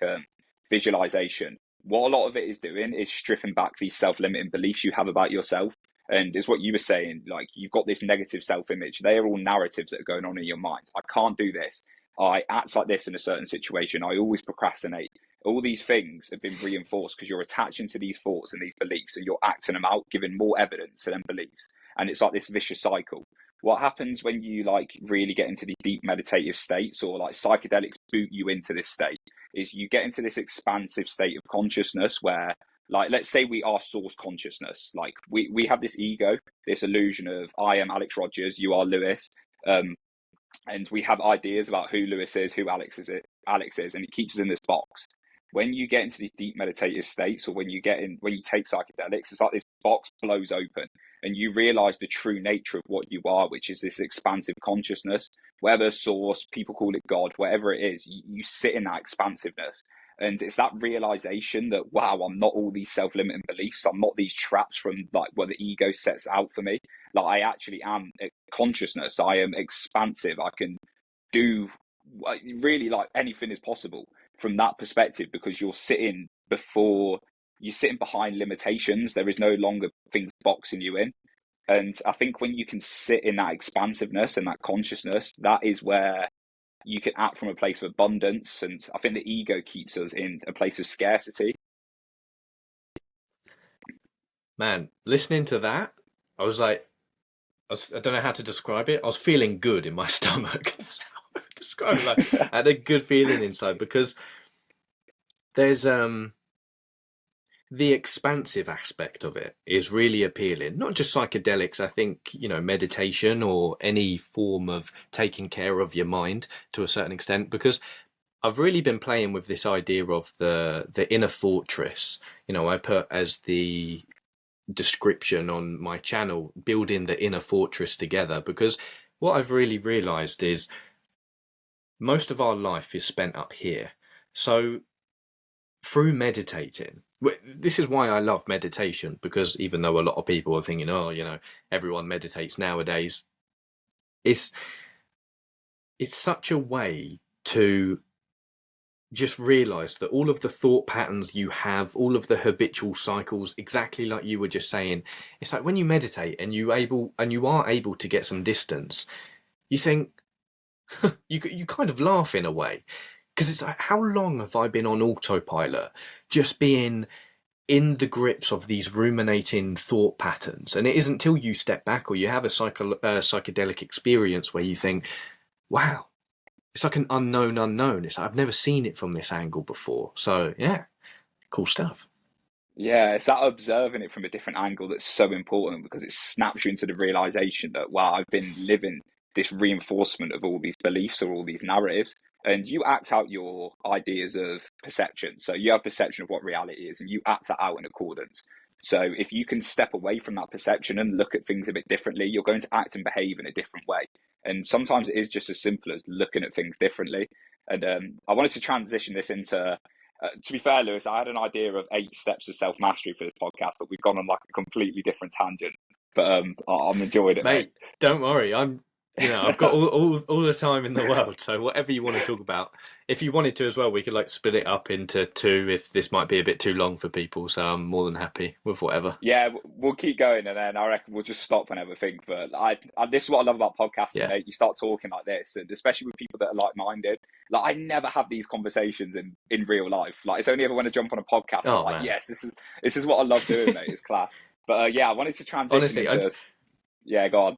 visualization, what a lot of it is doing is stripping back these self-limiting beliefs you have about yourself. And it's what you were saying, like you've got this negative self-image. They are all narratives that are going on in your mind. I can't do this. I act like this in a certain situation. I always procrastinate. All these things have been reinforced because you're attaching to these thoughts and these beliefs and you're acting them out, giving more evidence to them beliefs. And it's like this vicious cycle. What happens when you like really get into the deep meditative states, or like psychedelics boot you into this state, is you get into this expansive state of consciousness where, like, let's say we are source consciousness. Like we have this ego, this illusion of I am Alex Rogers, you are Lewis. And we have ideas about who Lewis is, who Alex is, and it keeps us in this box. When you get into these deep meditative states, or when you take psychedelics, it's like this box blows open and you realize the true nature of what you are, which is this expansive consciousness. Whatever source, people call it God, whatever it is, you sit in that expansiveness. And it's that realization that, wow, I'm not all these self-limiting beliefs. I'm not these traps from like what the ego sets out for me. Like I actually am consciousness. I am expansive. I can do really, like, anything is possible from that perspective, because you're sitting behind limitations. There is no longer things boxing you in. And I think when you can sit in that expansiveness and that consciousness, that is where you can act from a place of abundance. And I think the ego keeps us in a place of scarcity. Man, listening to that, I was like, I don't know how to describe it. I was feeling good in my stomach. That's how I would describe it. Like, I had a good feeling inside, because there's the expansive aspect of it is really appealing. Not just psychedelics. I think, meditation or any form of taking care of your mind to a certain extent, because I've really been playing with this idea of the inner fortress. I put as the description on my channel, building the inner fortress together, because what I've really realized is most of our life is spent up here. So through meditating, this is why I love meditation, because even though a lot of people are thinking, oh, everyone meditates nowadays, it's such a way to just realize that all of the thought patterns you have, all of the habitual cycles, exactly like you were just saying, it's like when you meditate and you are able to get some distance, you think, you kind of laugh in a way, because it's like, how long have I been on autopilot, just being in the grips of these ruminating thought patterns? And it isn't until you step back or you have a psychedelic experience where you think, wow, it's like an unknown. It's like, I've never seen it from this angle before. So yeah, cool stuff. Yeah, it's that observing it from a different angle that's so important, because it snaps you into the realization that, wow, I've been living this reinforcement of all these beliefs or all these narratives. And you act out your ideas of perception. So you have perception of what reality is and you act that out in accordance. So if you can step away from that perception and look at things a bit differently, you're going to act and behave in a different way. And sometimes it is just as simple as looking at things differently. And I wanted to transition this into, to be fair, Lewis, I had an idea of 8 steps of self-mastery for this podcast, but we've gone on like a completely different tangent. But I'm enjoying it, mate. Don't worry. I've got all the time in the world. So whatever you want to talk about, if you wanted to as well, we could like split it up into 2 if this might be a bit too long for people. So I'm more than happy with whatever. Yeah, we'll keep going, and then I reckon we'll just stop whenever think. But this is what I love about podcasting, Yeah. mate. You start talking like this, and especially with people that are like-minded. Like, I never have these conversations in real life. Like, it's only ever when I jump on a podcast, Oh, I'm like, man. yes, this is what I love doing, mate. It's class. But yeah, I wanted to transition Honestly, into... Yeah, go on.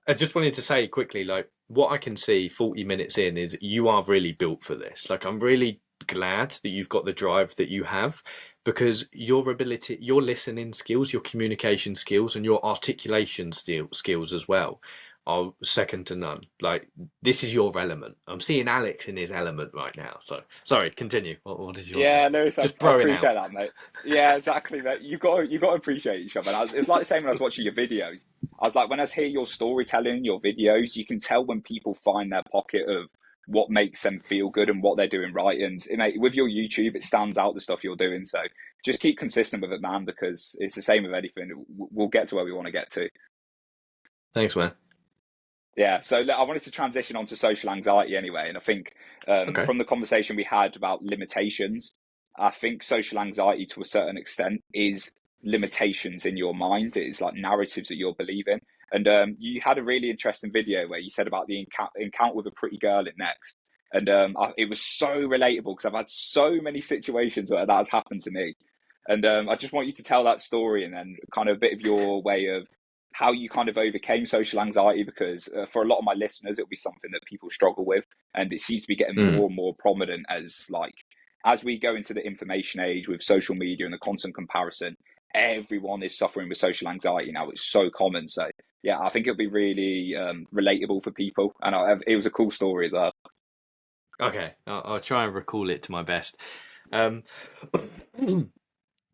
I just wanted to say quickly, like, what I can see 40 minutes in is you are really built for this. Like, I'm really glad that you've got the drive that you have, because your ability, your listening skills, your communication skills, and your articulation skills as well are second to none. Like, this is your element. I'm seeing Alex in his element right now. So, sorry, continue. What did you say? Yeah, no, Just I appreciate that, mate. Yeah, exactly, mate. You got to appreciate each other. It's like the same when I was watching your videos. I was like, when I hear your storytelling, your videos, you can tell when people find their pocket of what makes them feel good and what they're doing right. And with your YouTube, it stands out the stuff you're doing. So just keep consistent with it, man, because it's the same with anything. We'll get to where we want to get to. Thanks, man. Yeah, so I wanted to transition onto social anxiety anyway, and I think Okay. from the conversation we had about limitations, I think social anxiety to a certain extent is limitations in your mind. It's like narratives that you're believing. And you had a really interesting video where you said about the encounter with a pretty girl at Next, and it was so relatable because I've had so many situations where that has happened to me, and I just want you to tell that story and then kind of a bit of your way of how you kind of overcame social anxiety, because for a lot of my listeners, it'll be something that people struggle with, and it seems to be getting Mm. more and more prominent as we go into the information age with social media and the constant comparison. Everyone is suffering with social anxiety now. It's so common. So yeah, I think it'll be really relatable for people, and it was a cool story as well. Okay, I'll try and recall it to my best. Um,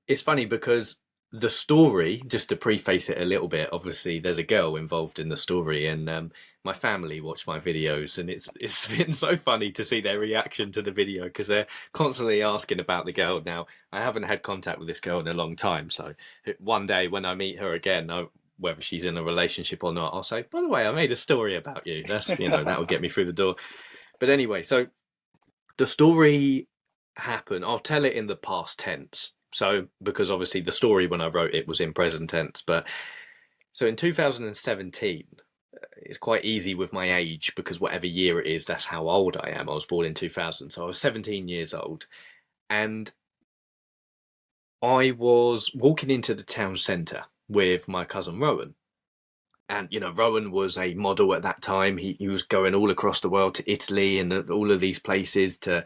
it's funny because the story, just to preface it a little bit, obviously there's a girl involved in the story, and my family watch my videos, and it's been so funny to see their reaction to the video because they're constantly asking about the girl. Now, I haven't had contact with this girl in a long time, so one day when I meet her again, whether she's in a relationship or not, I'll say, by the way, I made a story about you. That's, that will get me through the door. But anyway, so the story happened. I'll tell it in the past tense. So, because obviously the story when I wrote it was in present tense. But so in 2017, it's quite easy with my age because whatever year it is, that's how old I am. I was born in 2000. So I was 17 years old. And I was walking into the town centre with my cousin Rowan. And, Rowan was a model at that time. He was going all across the world to Italy and all of these places to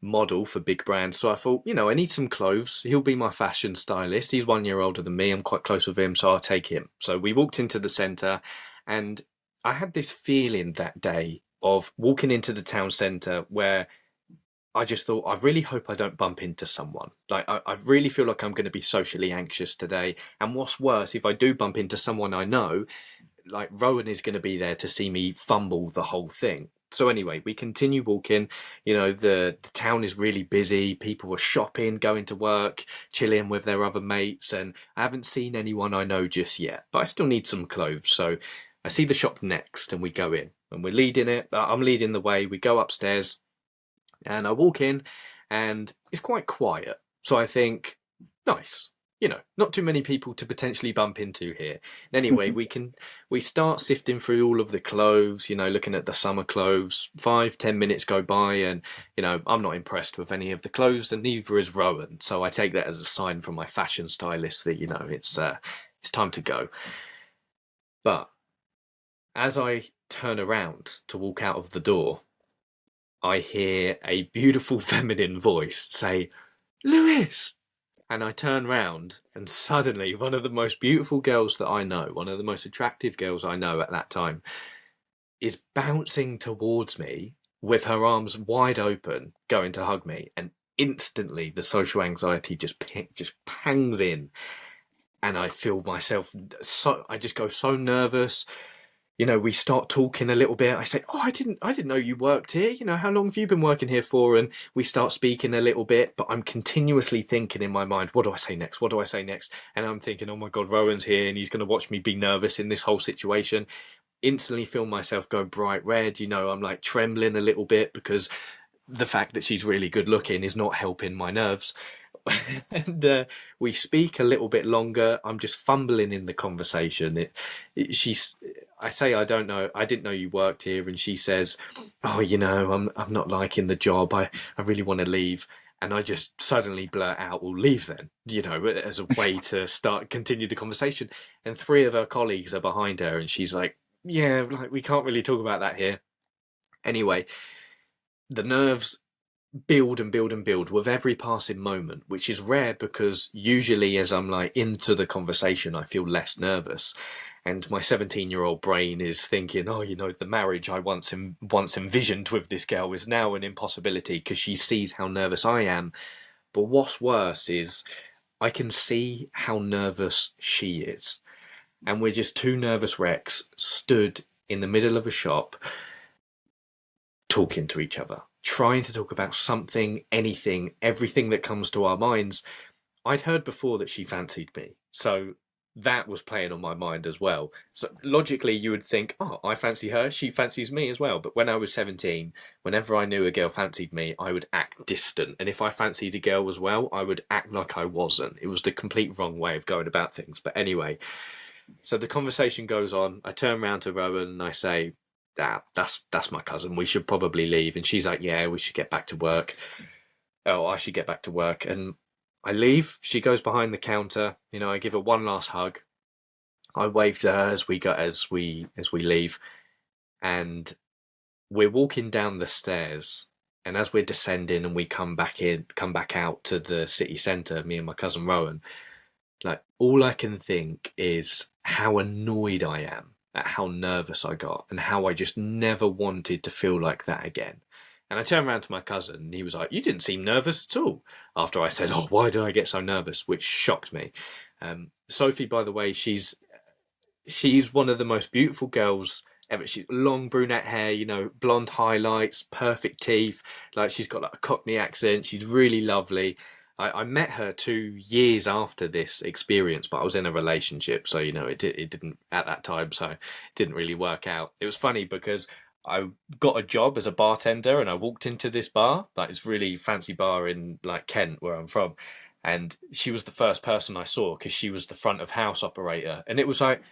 model for big brands. So I thought, I need some clothes. He'll be my fashion stylist. He's 1 year older than me. I'm quite close with him, so I'll take him. So we walked into the centre, and I had this feeling that day of walking into the town centre where I just thought, I really hope I don't bump into someone. Like, I really feel like I'm going to be socially anxious today. And what's worse, if I do bump into someone I know, like Rowan is going to be there to see me fumble the whole thing. So anyway, we continue walking. The town is really busy. People are shopping, going to work, chilling with their other mates. And I haven't seen anyone I know just yet, but I still need some clothes. So I see the shop Next and we go in and we're leading it. I'm leading the way. We go upstairs. And I walk in and it's quite quiet. So I think, nice, not too many people to potentially bump into here. And anyway, we start sifting through all of the clothes, looking at the summer clothes. 5-10 minutes go by and, I'm not impressed with any of the clothes and neither is Rowan. So I take that as a sign from my fashion stylist that, it's time to go. But as I turn around to walk out of the door, I hear a beautiful feminine voice say, "Lewis!" And I turn round and suddenly one of the most beautiful girls that I know, one of the most attractive girls I know at that time, is bouncing towards me with her arms wide open, going to hug me. And instantly the social anxiety just pangs in. And I feel myself, I just go so nervous. We start talking a little bit. I say, "Oh, I didn't know you worked here. How long have you been working here for?" And we start speaking a little bit, but I'm continuously thinking in my mind, what do I say next? What do I say next? And I'm thinking, oh my God, Rowan's here and he's going to watch me be nervous in this whole situation. Instantly feel myself go bright red. I'm like trembling a little bit because the fact that she's really good looking is not helping my nerves. And we speak a little bit longer. I'm just fumbling in the conversation. I say, I didn't know you worked here, and she says, "Oh, I'm not liking the job. I really want to leave." And I just suddenly blurt out, "Well, leave then," as a way to continue the conversation. And 3 of her colleagues are behind her, and she's like, "Yeah, like we can't really talk about that here." Anyway, the nerves build and build and build with every passing moment, which is rare because usually as I'm like into the conversation, I feel less nervous. And my 17-year-old brain is thinking, oh, the marriage I once envisioned with this girl is now an impossibility because she sees how nervous I am. But what's worse is I can see how nervous she is. And we're just 2 nervous wrecks stood in the middle of a shop talking to each other, trying to talk about something, anything, everything that comes to our minds. I'd heard before that she fancied me, so that was playing on my mind as well. So logically, you would think, oh, I fancy her, she fancies me as well. But when I was 17, whenever I knew a girl fancied me, I would act distant. And if I fancied a girl as well, I would act like I wasn't. It was the complete wrong way of going about things. But anyway, so the conversation goes on. I turn around to Rowan and I say, that's my cousin. We should probably leave. And she's like, yeah, we should get back to work. Oh, I should get back to work. And I leave. She goes behind the counter. I give her one last hug. I wave to her as we leave, and we're walking down the stairs. And as we're descending and we come back out to the city centre, me and my cousin Rowan, like all I can think is how annoyed I am at how nervous I got and how I just never wanted to feel like that again. And I turned around to my cousin and he was like, you didn't seem nervous at all. After I said, oh, why did I get so nervous? Which shocked me. Sophie, by the way, she's one of the most beautiful girls ever. She's long brunette hair, blonde highlights, perfect teeth. Like she's got like a Cockney accent. She's really lovely. I met her 2 years after this experience, but I was in a relationship. So, it didn't at that time. So it didn't really work out. It was funny because I got a job as a bartender and I walked into this bar, like this really fancy bar in like Kent where I'm from. And she was the first person I saw because she was the front of house operator. And it was like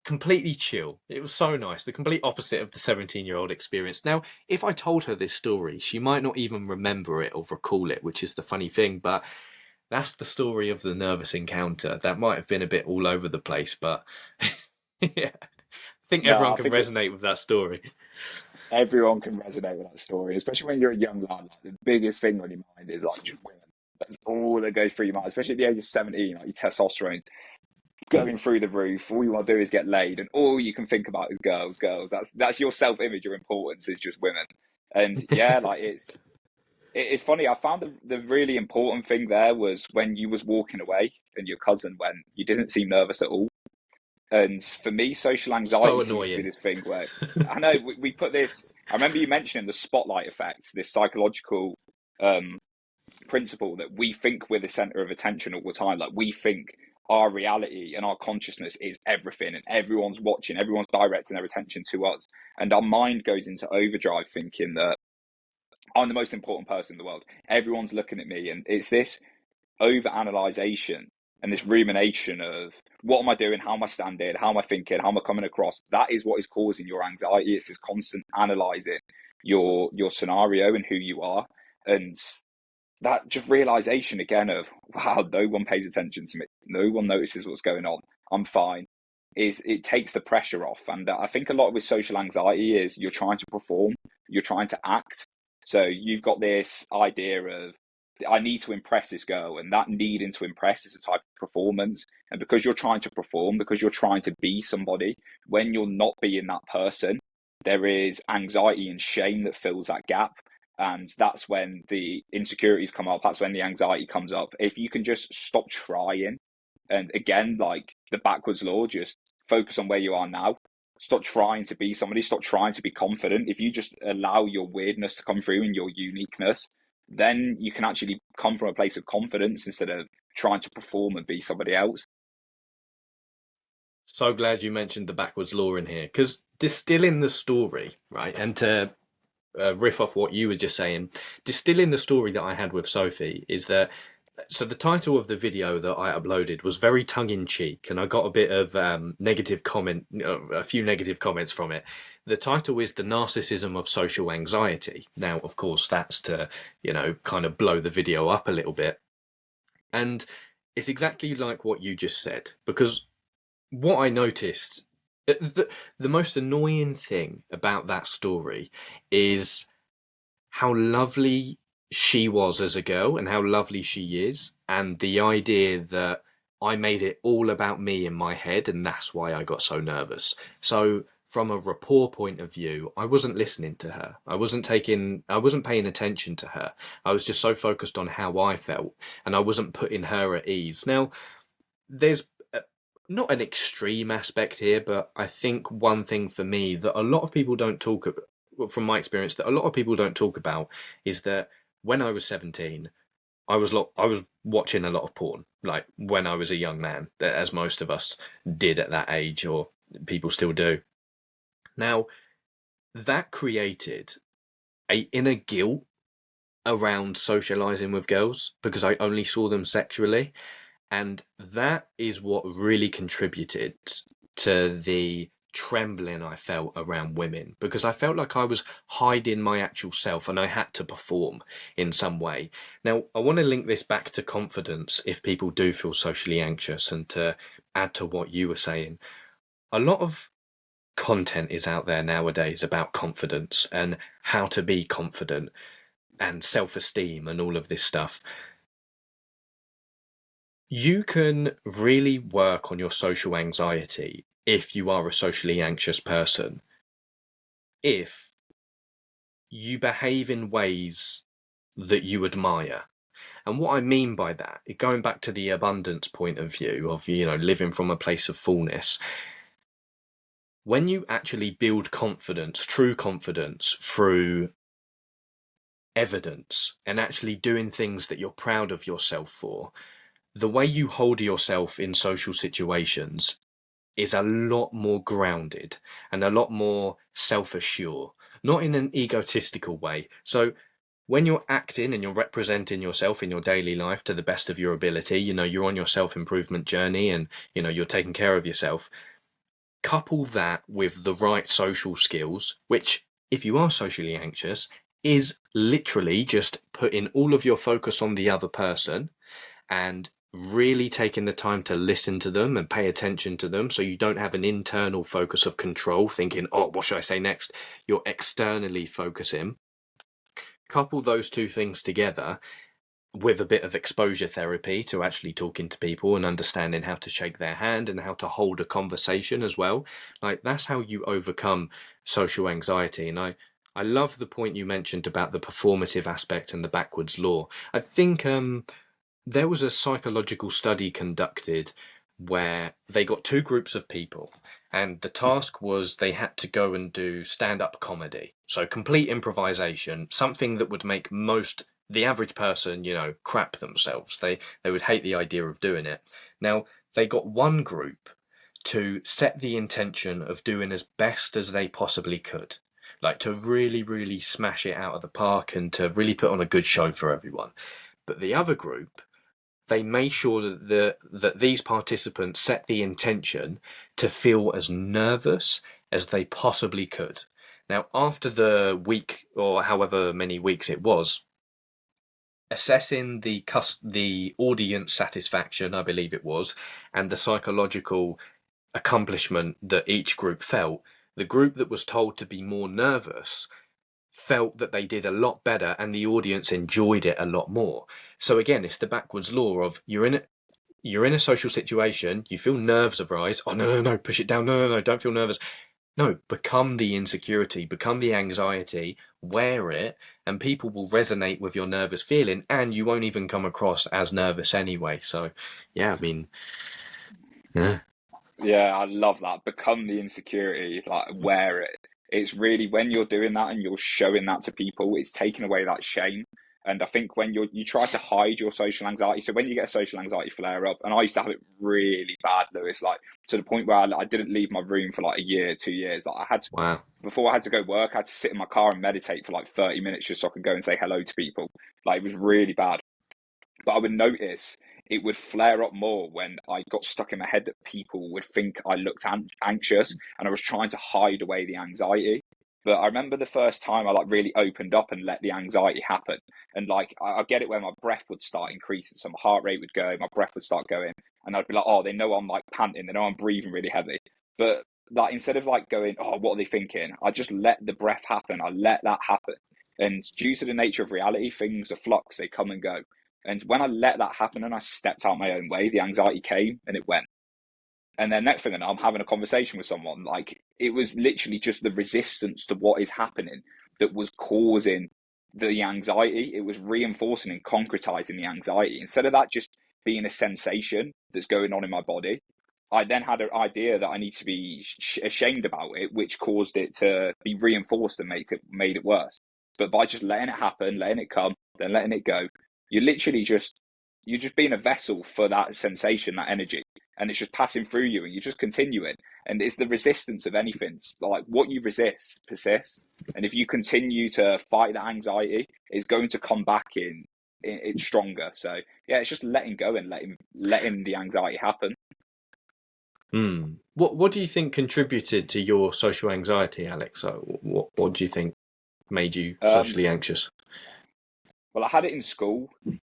completely chill. It was so nice. The complete opposite of the 17-year-old experience. Now, if I told her this story, she might not even remember it or recall it, which is the funny thing. But that's the story of the nervous encounter. That might have been a bit all over the place, but yeah, I think everyone can resonate with that story. Everyone can resonate with that story, especially when you're a young lad. Like, the biggest thing on your mind is like just women. That's all that goes through your mind, especially at the age of 17. Like your testosterone's going through the roof. All you want to do is get laid, and all you can think about is girls, girls. That's your self-image. Your importance is just women. And yeah, like it's funny. I found the really important thing there was when you was walking away and your cousin went. You didn't seem nervous at all. And for me, social anxiety seems to be this thing where I know we put this. I remember you mentioning the spotlight effect, this psychological principle that we think we're the center of attention all the time. Like we think our reality and our consciousness is everything, and everyone's watching, everyone's directing their attention to us, and our mind goes into overdrive, thinking that I'm the most important person in the world. Everyone's looking at me, and it's this overanalyzation and this rumination of what am I doing, how am I standing, how am I thinking, how am I coming across. That is what is causing your anxiety. It's this constant analyzing your scenario and who you are, and that just realization again of wow, no one pays attention to me, no one notices what's going on, I'm fine, is it takes the pressure off. And I think a lot with social anxiety is you're trying to perform, you're trying to act. So you've got this idea of I need to impress this girl, and that needing to impress is a type of performance. And because you're trying to perform, because you're trying to be somebody, when you're not being that person, there is anxiety and shame that fills that gap. And that's when the insecurities come up. That's when the anxiety comes up. If you can just stop trying, and again, like the backwards law, just focus on where you are now. Stop trying to be somebody. Stop trying to be confident. If you just allow your weirdness to come through and your uniqueness, then you can actually come from a place of confidence instead of trying to perform and be somebody else. So glad you mentioned the backwards law in here, because distilling the story, right, and to riff off what you were just saying, distilling the story that I had with Sophie is that, so the title of the video that I uploaded was very tongue-in-cheek, and I got a bit of a few negative comments from it. The title is The Narcissism of Social Anxiety. Now, of course, that's to, kind of blow the video up a little bit. And it's exactly like what you just said, because what I noticed, the most annoying thing about that story is how lovely she was as a girl and how lovely she is, and the idea that I made it all about me in my head and that's why I got so nervous. So from a rapport point of view, I wasn't listening to her. I wasn't paying attention to her. I was just so focused on how I felt, and I wasn't putting her at ease. Now, there's not an extreme aspect here, but I think one thing for me that a lot of people don't talk from my experience that a lot of people don't talk about is that when I was 17, I was watching a lot of porn, like when I was a young man, as most of us did at that age, or people still do. Now, that created a inner guilt around socializing with girls because I only saw them sexually. And that is what really contributed to the trembling I felt around women, because I felt like I was hiding my actual self and I had to perform in some way. Now, I want to link this back to confidence if people do feel socially anxious, and to add to what you were saying. A lot of content is out there nowadays about confidence and how to be confident and self-esteem and all of this stuff. You can really work on your social anxiety if you are a socially anxious person, if you behave in ways that you admire. And what I mean by that, going back to the abundance point of view of, living from a place of fullness, when you actually build confidence, true confidence, through evidence and actually doing things that you're proud of yourself for, the way you hold yourself in social situations is a lot more grounded and a lot more self-assured, not in an egotistical way. So when you're acting and you're representing yourself in your daily life to the best of your ability, you're on your self-improvement journey and, you're taking care of yourself. Couple that with the right social skills, which, if you are socially anxious, is literally just putting all of your focus on the other person and really taking the time to listen to them and pay attention to them, so you don't have an internal focus of control thinking, oh, what should I say next? You're externally focusing. Couple those two things together with a bit of exposure therapy to actually talking to people and understanding how to shake their hand and how to hold a conversation as well. Like, that's how you overcome social anxiety. And I love the point you mentioned about the performative aspect and the backwards law. I think there was a psychological study conducted where they got two groups of people, and the task was they had to go and do stand-up comedy. So complete improvisation, something that would make the average person, crap themselves. They would hate the idea of doing it. Now, they got one group to set the intention of doing as best as they possibly could, like to really, really smash it out of the park and to really put on a good show for everyone. But the other group, they made sure that these participants set the intention to feel as nervous as they possibly could. Now, after the week or however many weeks it was, assessing the audience satisfaction, I believe it was, and the psychological accomplishment that each group felt, the group that was told to be more nervous felt that they did a lot better and the audience enjoyed it a lot more. So again, it's the backwards law of you're in a social situation, you feel nerves arise. Oh, no, push it down. No, don't feel nervous. No, become the insecurity, become the anxiety, wear it, and people will resonate with your nervous feeling, and you won't even come across as nervous anyway. So, yeah, I mean, yeah. Yeah, I love that. Become the insecurity, like wear it. It's really when you're doing that and you're showing that to people, it's taking away that shame. And I think when you try to hide your social anxiety, so when you get a social anxiety flare up, and I used to have it really bad, Lewis, like to the point where I didn't leave my room for like a year, 2 years. Like I had to, Wow. before I had to go work, I had to sit in my car and meditate for like 30 minutes just so I could go and say hello to people. Like it was really bad. But I would notice it would flare up more when I got stuck in my head that people would think I looked anxious and I was trying to hide away the anxiety. But I remember the first time I like really opened up and let the anxiety happen. And like, I get it when my breath would start increasing. So my heart rate would go, my breath would start going. And I'd be like, oh, they know I'm like panting. They know I'm breathing really heavy. But like, instead of like going, oh, what are they thinking? I just let the breath happen. I let that happen. And due to the nature of reality, things are flux. They come and go. And when I let that happen and I stepped out my own way, the anxiety came and it went. And then next thing I know, I'm having a conversation with someone. Like it was literally just the resistance to what is happening that was causing the anxiety. It was reinforcing and concretizing the anxiety. Instead of that just being a sensation that's going on in my body, I then had an idea that I need to be ashamed about it, which caused it to be reinforced and made it worse. But by just letting it happen, letting it come, then letting it go, you're literally you're just being a vessel for that sensation, that energy, and it's just passing through you, and you're just continuing. And it's the resistance of anything. It's like what you resist persists, and if you continue to fight that anxiety, it's going to come back in stronger. So yeah, it's just letting go and letting the anxiety happen. What do you think contributed to your social anxiety, Alex? What do you think made you socially anxious? Well, I had it in school.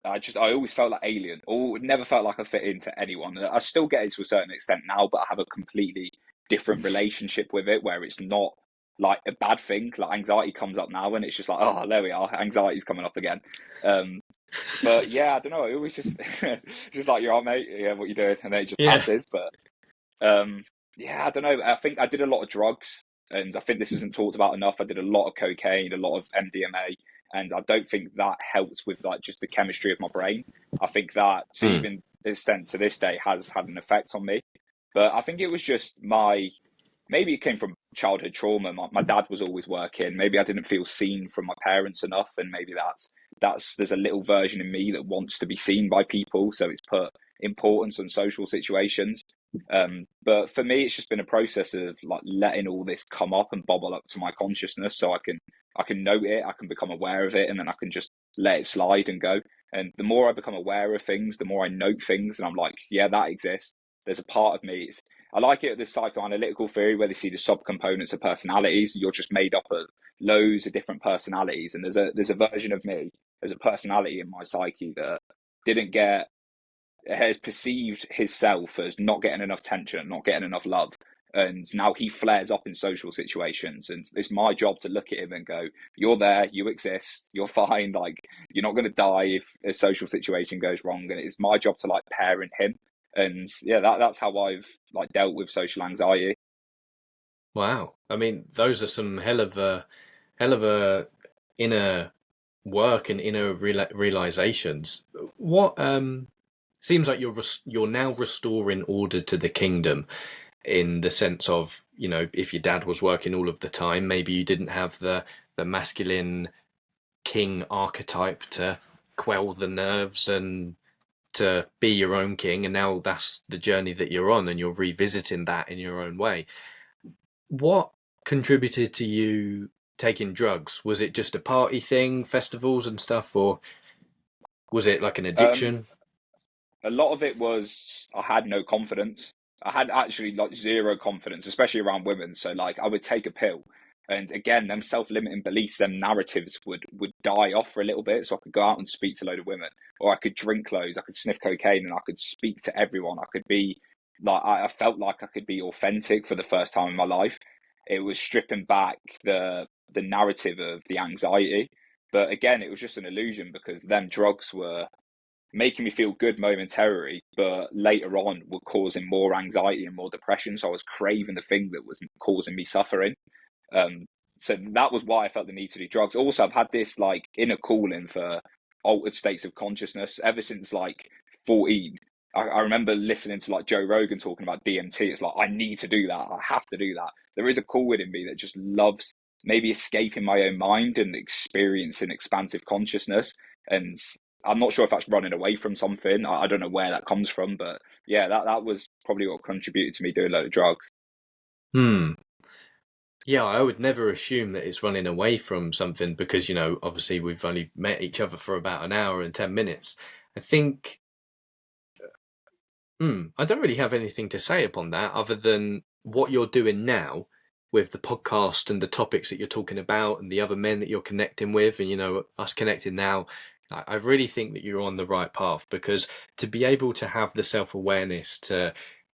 I always felt like alien, or never felt like I fit into anyone. I still get it to a certain extent now, but I have a completely different relationship with it, where it's not like a bad thing. Like anxiety comes up now, and it's just like, oh, there we are, anxiety's coming up again. But yeah, I don't know. It was just just like, you're all right, mate. Yeah, what you doing? And then it just passes. But yeah, I don't know. I think I did a lot of drugs, and I think this isn't talked about enough. I did a lot of cocaine, a lot of MDMA, and I don't think that helped with like just the chemistry of my brain. I think that to even extent to this day has had an effect on me. But I think it was just maybe it came from childhood trauma. My dad was always working. Maybe I didn't feel seen from my parents enough, and maybe there's a little version in me that wants to be seen by people, so it's put importance on social situations. But for me, it's just been a process of like letting all this come up and bubble up to my consciousness, so I can note it, I can become aware of it, and then I can just let it slide and go. And the more I become aware of things, the more I note things, and I'm like, yeah, that exists. There's a part of me. I like it, this psychoanalytical theory where they see the subcomponents of personalities. You're just made up of loads of different personalities, and there's a version of me, there's a personality in my psyche that has perceived himself as not getting enough attention, not getting enough love. And now he flares up in social situations, and it's my job to look at him and go, you're there, you exist, you're fine, like you're not going to die if a social situation goes wrong. And it's my job to like parent him. And yeah, that's how I've like dealt with social anxiety. Wow. I mean, those are some hell of a inner work and inner realizations. What seems like you're now restoring order to the kingdom, in the sense of, if your dad was working all of the time, maybe you didn't have the masculine king archetype to quell the nerves and to be your own king, and now that's the journey that you're on, and you're revisiting that in your own way. What contributed to you taking drugs? Was it just a party thing, festivals and stuff, or was it like an addiction? A lot of it was I had no confidence. I had actually like zero confidence, especially around women. So like I would take a pill, and again, them self-limiting beliefs, them narratives would die off for a little bit. So I could go out and speak to a load of women, or I could drink loads, I could sniff cocaine, and I could speak to everyone. I could be like, I felt like I could be authentic for the first time in my life. It was stripping back the narrative of the anxiety. But again, it was just an illusion, because then drugs were making me feel good momentarily, but later on were causing more anxiety and more depression. So I was craving the thing that was causing me suffering. So that was why I felt the need to do drugs. Also, I've had this like inner calling for altered states of consciousness ever since like 14. I remember listening to like Joe Rogan talking about DMT. It's like, I need to do that. I have to do that. There is a call within me that just loves maybe escaping my own mind and experiencing expansive consciousness. And I'm not sure if that's running away from something. I don't know where that comes from, but yeah, that was probably what contributed to me doing a load of drugs. Yeah, I would never assume that it's running away from something, because, obviously we've only met each other for about an hour and 10 minutes. I think, I don't really have anything to say upon that, other than what you're doing now with the podcast and the topics that you're talking about and the other men that you're connecting with, and, us connected now. I really think that you're on the right path, because to be able to have the self-awareness to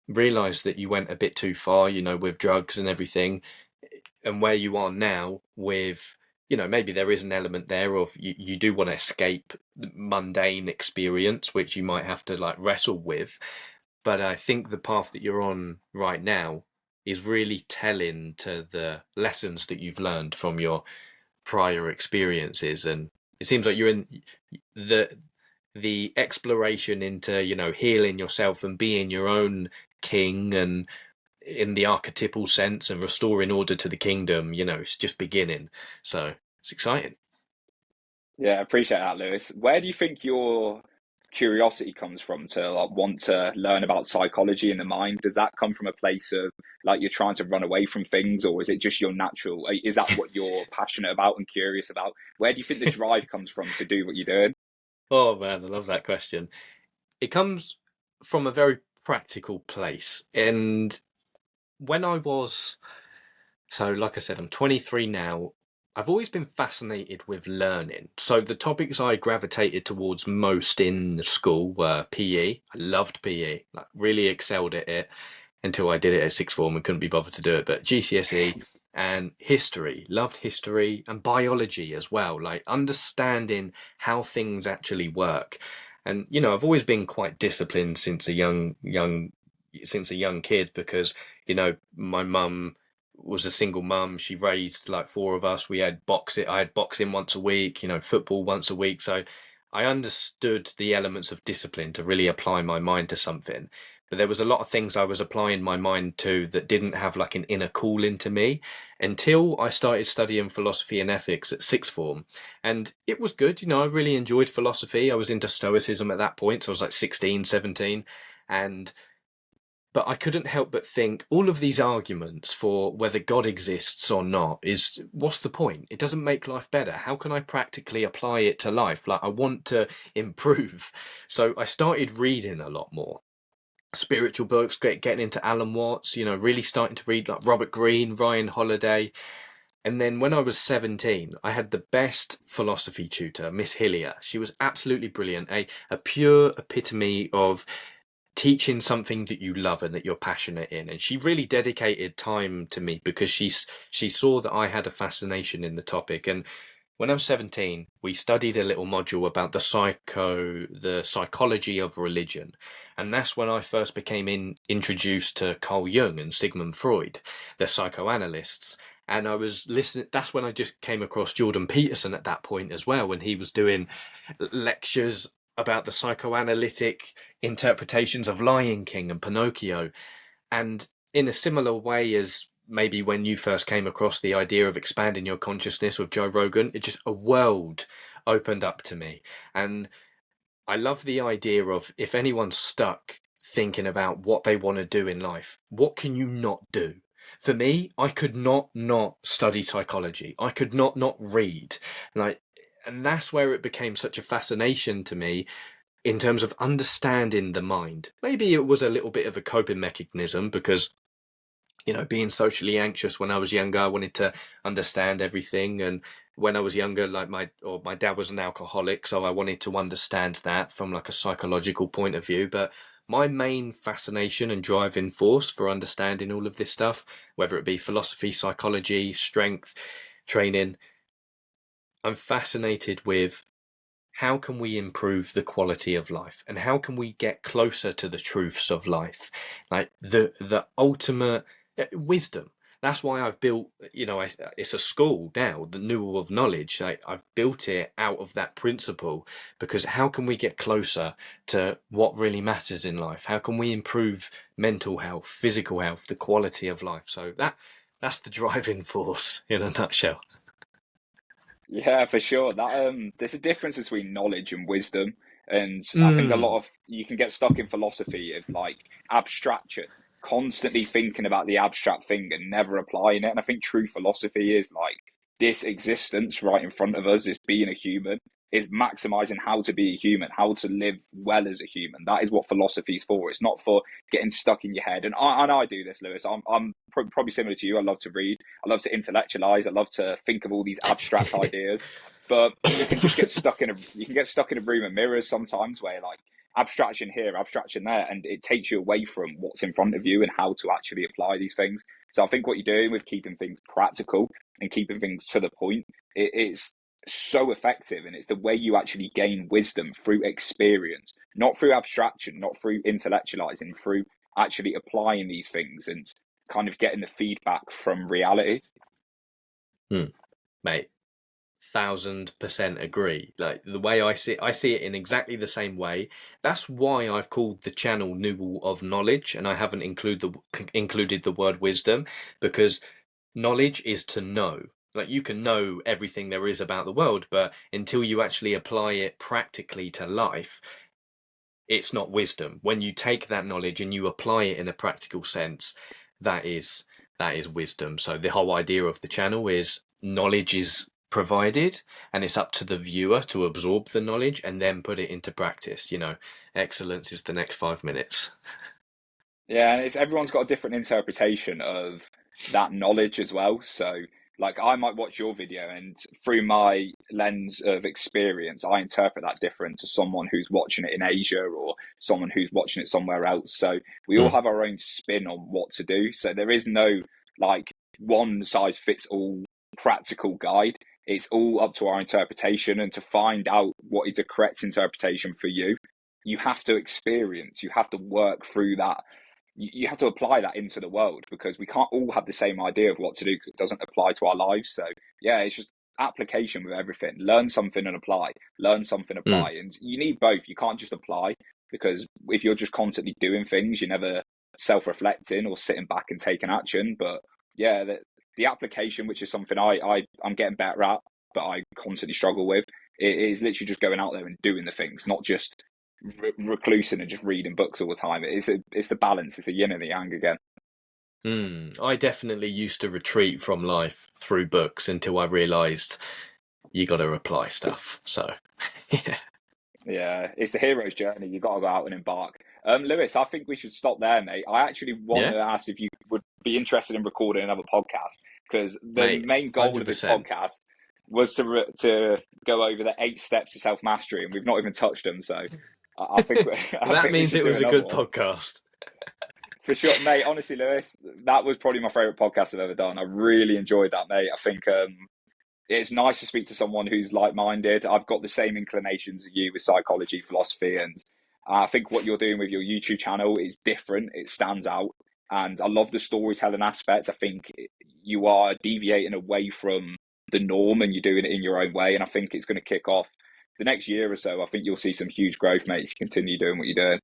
realize that you went a bit too far, with drugs and everything, and where you are now with, maybe there is an element there of you do want to escape the mundane experience, which you might have to like wrestle with. But I think the path that you're on right now is really telling to the lessons that you've learned from your prior experiences. And it seems like you're in the exploration into, healing yourself and being your own king and in the archetypal sense and restoring order to the kingdom, it's just beginning. So it's exciting. Yeah, I appreciate that, Lewis. Where do you think your curiosity comes from to like want to learn about psychology in the mind? Does that come from a place of like you're trying to run away from things, or is it just your natural? Is that what you're passionate about and curious about? Where do you think the drive comes from to do what you're doing? Oh man, I love that question. It comes from a very practical place. And when I was, so like I said, I'm 23 now. I've always been fascinated with learning. So the topics I gravitated towards most in the school were PE. I loved PE, like really excelled at it until I did it at sixth form and couldn't be bothered to do it. But GCSE and history, loved history and biology as well, like understanding how things actually work. And I've always been quite disciplined since a young kid because my mum was a single mum. She raised like four of us. We had boxing. I had boxing once a week. Football once a week. So I understood the elements of discipline to really apply my mind to something. But there was a lot of things I was applying my mind to that didn't have like an inner calling to me until I started studying philosophy and ethics at sixth form. And it was good. I really enjoyed philosophy. I was into Stoicism at that point. So I was like 16, 17. But I couldn't help but think all of these arguments for whether God exists or not is what's the point? It doesn't make life better. How can I practically apply it to life? Like I want to improve. So I started reading a lot more spiritual books, getting into Alan Watts, really starting to read like Robert Greene, Ryan Holiday. And then when I was 17, I had the best philosophy tutor, Miss Hillier. She was absolutely brilliant, a pure epitome of teaching something that you love and that you're passionate in. And she really dedicated time to me because she saw that I had a fascination in the topic. And when I was 17, we studied a little module about the psychology of religion. And that's when I first became introduced to Carl Jung and Sigmund Freud, the psychoanalysts. And I was listening, that's when I just came across Jordan Peterson at that point as well, when he was doing lectures about the psychoanalytic interpretations of Lion King and Pinocchio. And in a similar way as maybe when you first came across the idea of expanding your consciousness with Joe Rogan, it just a world opened up to me. And I love the idea of if anyone's stuck thinking about what they want to do in life, what can you not do? For me, I could not study psychology. I could not read. And that's where it became such a fascination to me in terms of understanding the mind. Maybe it was a little bit of a coping mechanism because being socially anxious when I was younger, I wanted to understand everything. And when I was younger, like my dad was an alcoholic, so I wanted to understand that from like a psychological point of view. But my main fascination and driving force for understanding all of this stuff, whether it be philosophy, psychology, strength, training, I'm fascinated with how can we improve the quality of life and how can we get closer to the truths of life, like the ultimate wisdom. That's why I've built, it's a school now, the Newell of Knowledge. I've built it out of that principle because how can we get closer to what really matters in life? How can we improve mental health, physical health, the quality of life? So that's the driving force in a nutshell. Yeah, for sure. There's a difference between knowledge and wisdom, and I think a Mm. lot of you can get stuck in philosophy of like abstraction, constantly thinking about the abstract thing and never applying it. And I think true philosophy is like this existence right in front of us, this being a human, is maximizing how to be a human, how to live well as a human. That is what philosophy is for. It's not for getting stuck in your head. And I do this, Lewis. I'm probably similar to you. I love to read. I love to intellectualize. I love to think of all these abstract ideas. But you can just get stuck in a room of mirrors sometimes where like abstraction here, abstraction there, and it takes you away from what's in front of you and how to actually apply these things. So I think what you're doing with keeping things practical and keeping things to the point, it's so effective, and it's the way you actually gain wisdom through experience, not through abstraction, not through intellectualizing, through actually applying these things and kind of getting the feedback from reality. Hmm. Mate, 1000% agree. Like the way I see it in exactly the same way. That's why I've called the channel Newell of Knowledge, and I haven't included the word wisdom, because knowledge is to know. Like you can know everything there is about the world, but until you actually apply it practically to life, it's not wisdom. When you take that knowledge and you apply it in a practical sense, that is wisdom. So the whole idea of the channel is knowledge is provided, and it's up to the viewer to absorb the knowledge and then put it into practice. Excellence is the next 5 minutes. Yeah, and it's everyone's got a different interpretation of that knowledge as well. So, like, I might watch your video, and through my lens of experience, I interpret that different to someone who's watching it in Asia or someone who's watching it somewhere else. So, we all have our own spin on what to do. So, there is no like one size fits all practical guide. It's all up to our interpretation, and to find out what is a correct interpretation for you, you have to experience, you have to work through that, you have to apply that into the world, because we can't all have the same idea of what to do because it doesn't apply to our lives. So yeah, it's just application with everything. Learn something and apply. Learn something, apply. And you need both. You can't just apply, because if you're just constantly doing things, you're never self-reflecting or sitting back and taking action. But yeah, the application, which is something I'm getting better at, but I constantly struggle with, it is literally just going out there and doing the things, not just reclusing and just reading books all the time. It's the balance. It's the yin and the yang again. I definitely used to retreat from life through books until I realised you got to apply stuff. So yeah, it's the hero's journey. You got to go out and embark. Lewis, I think we should stop there, mate. I actually want to ask if you would be interested in recording another podcast, because the main goal 100%. Of this podcast was to go over the 8 steps to self-mastery, and we've not even touched them. So I think that means it was a good podcast. For sure, mate. Honestly, Lewis, that was probably my favourite podcast I've ever done. I really enjoyed that, mate. I think it's nice to speak to someone who's like-minded. I've got the same inclinations as you with psychology, philosophy, and I think what you're doing with your YouTube channel is different. It stands out, and I love the storytelling aspect. I think you are deviating away from the norm, and you're doing it in your own way, and I think it's going to kick off the next year or so. I think you'll see some huge growth, mate, if you continue doing what you're doing.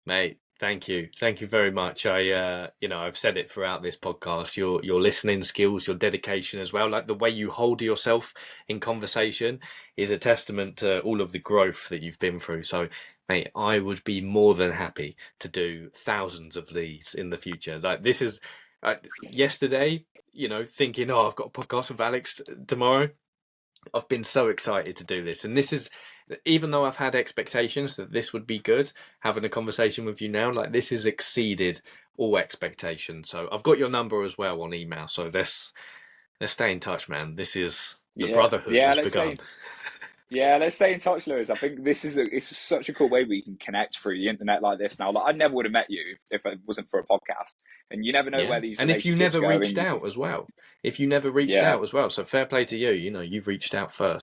Mate, thank you very much. I've said it throughout this podcast, your listening skills, your dedication as well, like the way you hold yourself in conversation is a testament to all of the growth that you've been through. So mate, I would be more than happy to do thousands of these in the future. Like this is yesterday, thinking, I've got a podcast with Alex tomorrow. I've been so excited to do this, and this is, even though I've had expectations that this would be good, having a conversation with you now, like this has exceeded all expectations. So I've got your number as well on email, so let's stay in touch, man. This is the brotherhood has begun. Let's stay in touch, Lewis. I think it's such a cool way we can connect through the internet like this now. Like I never would have met you if it wasn't for a podcast, and you never know where these and if you never reached out as well. So fair play to you. You've reached out first.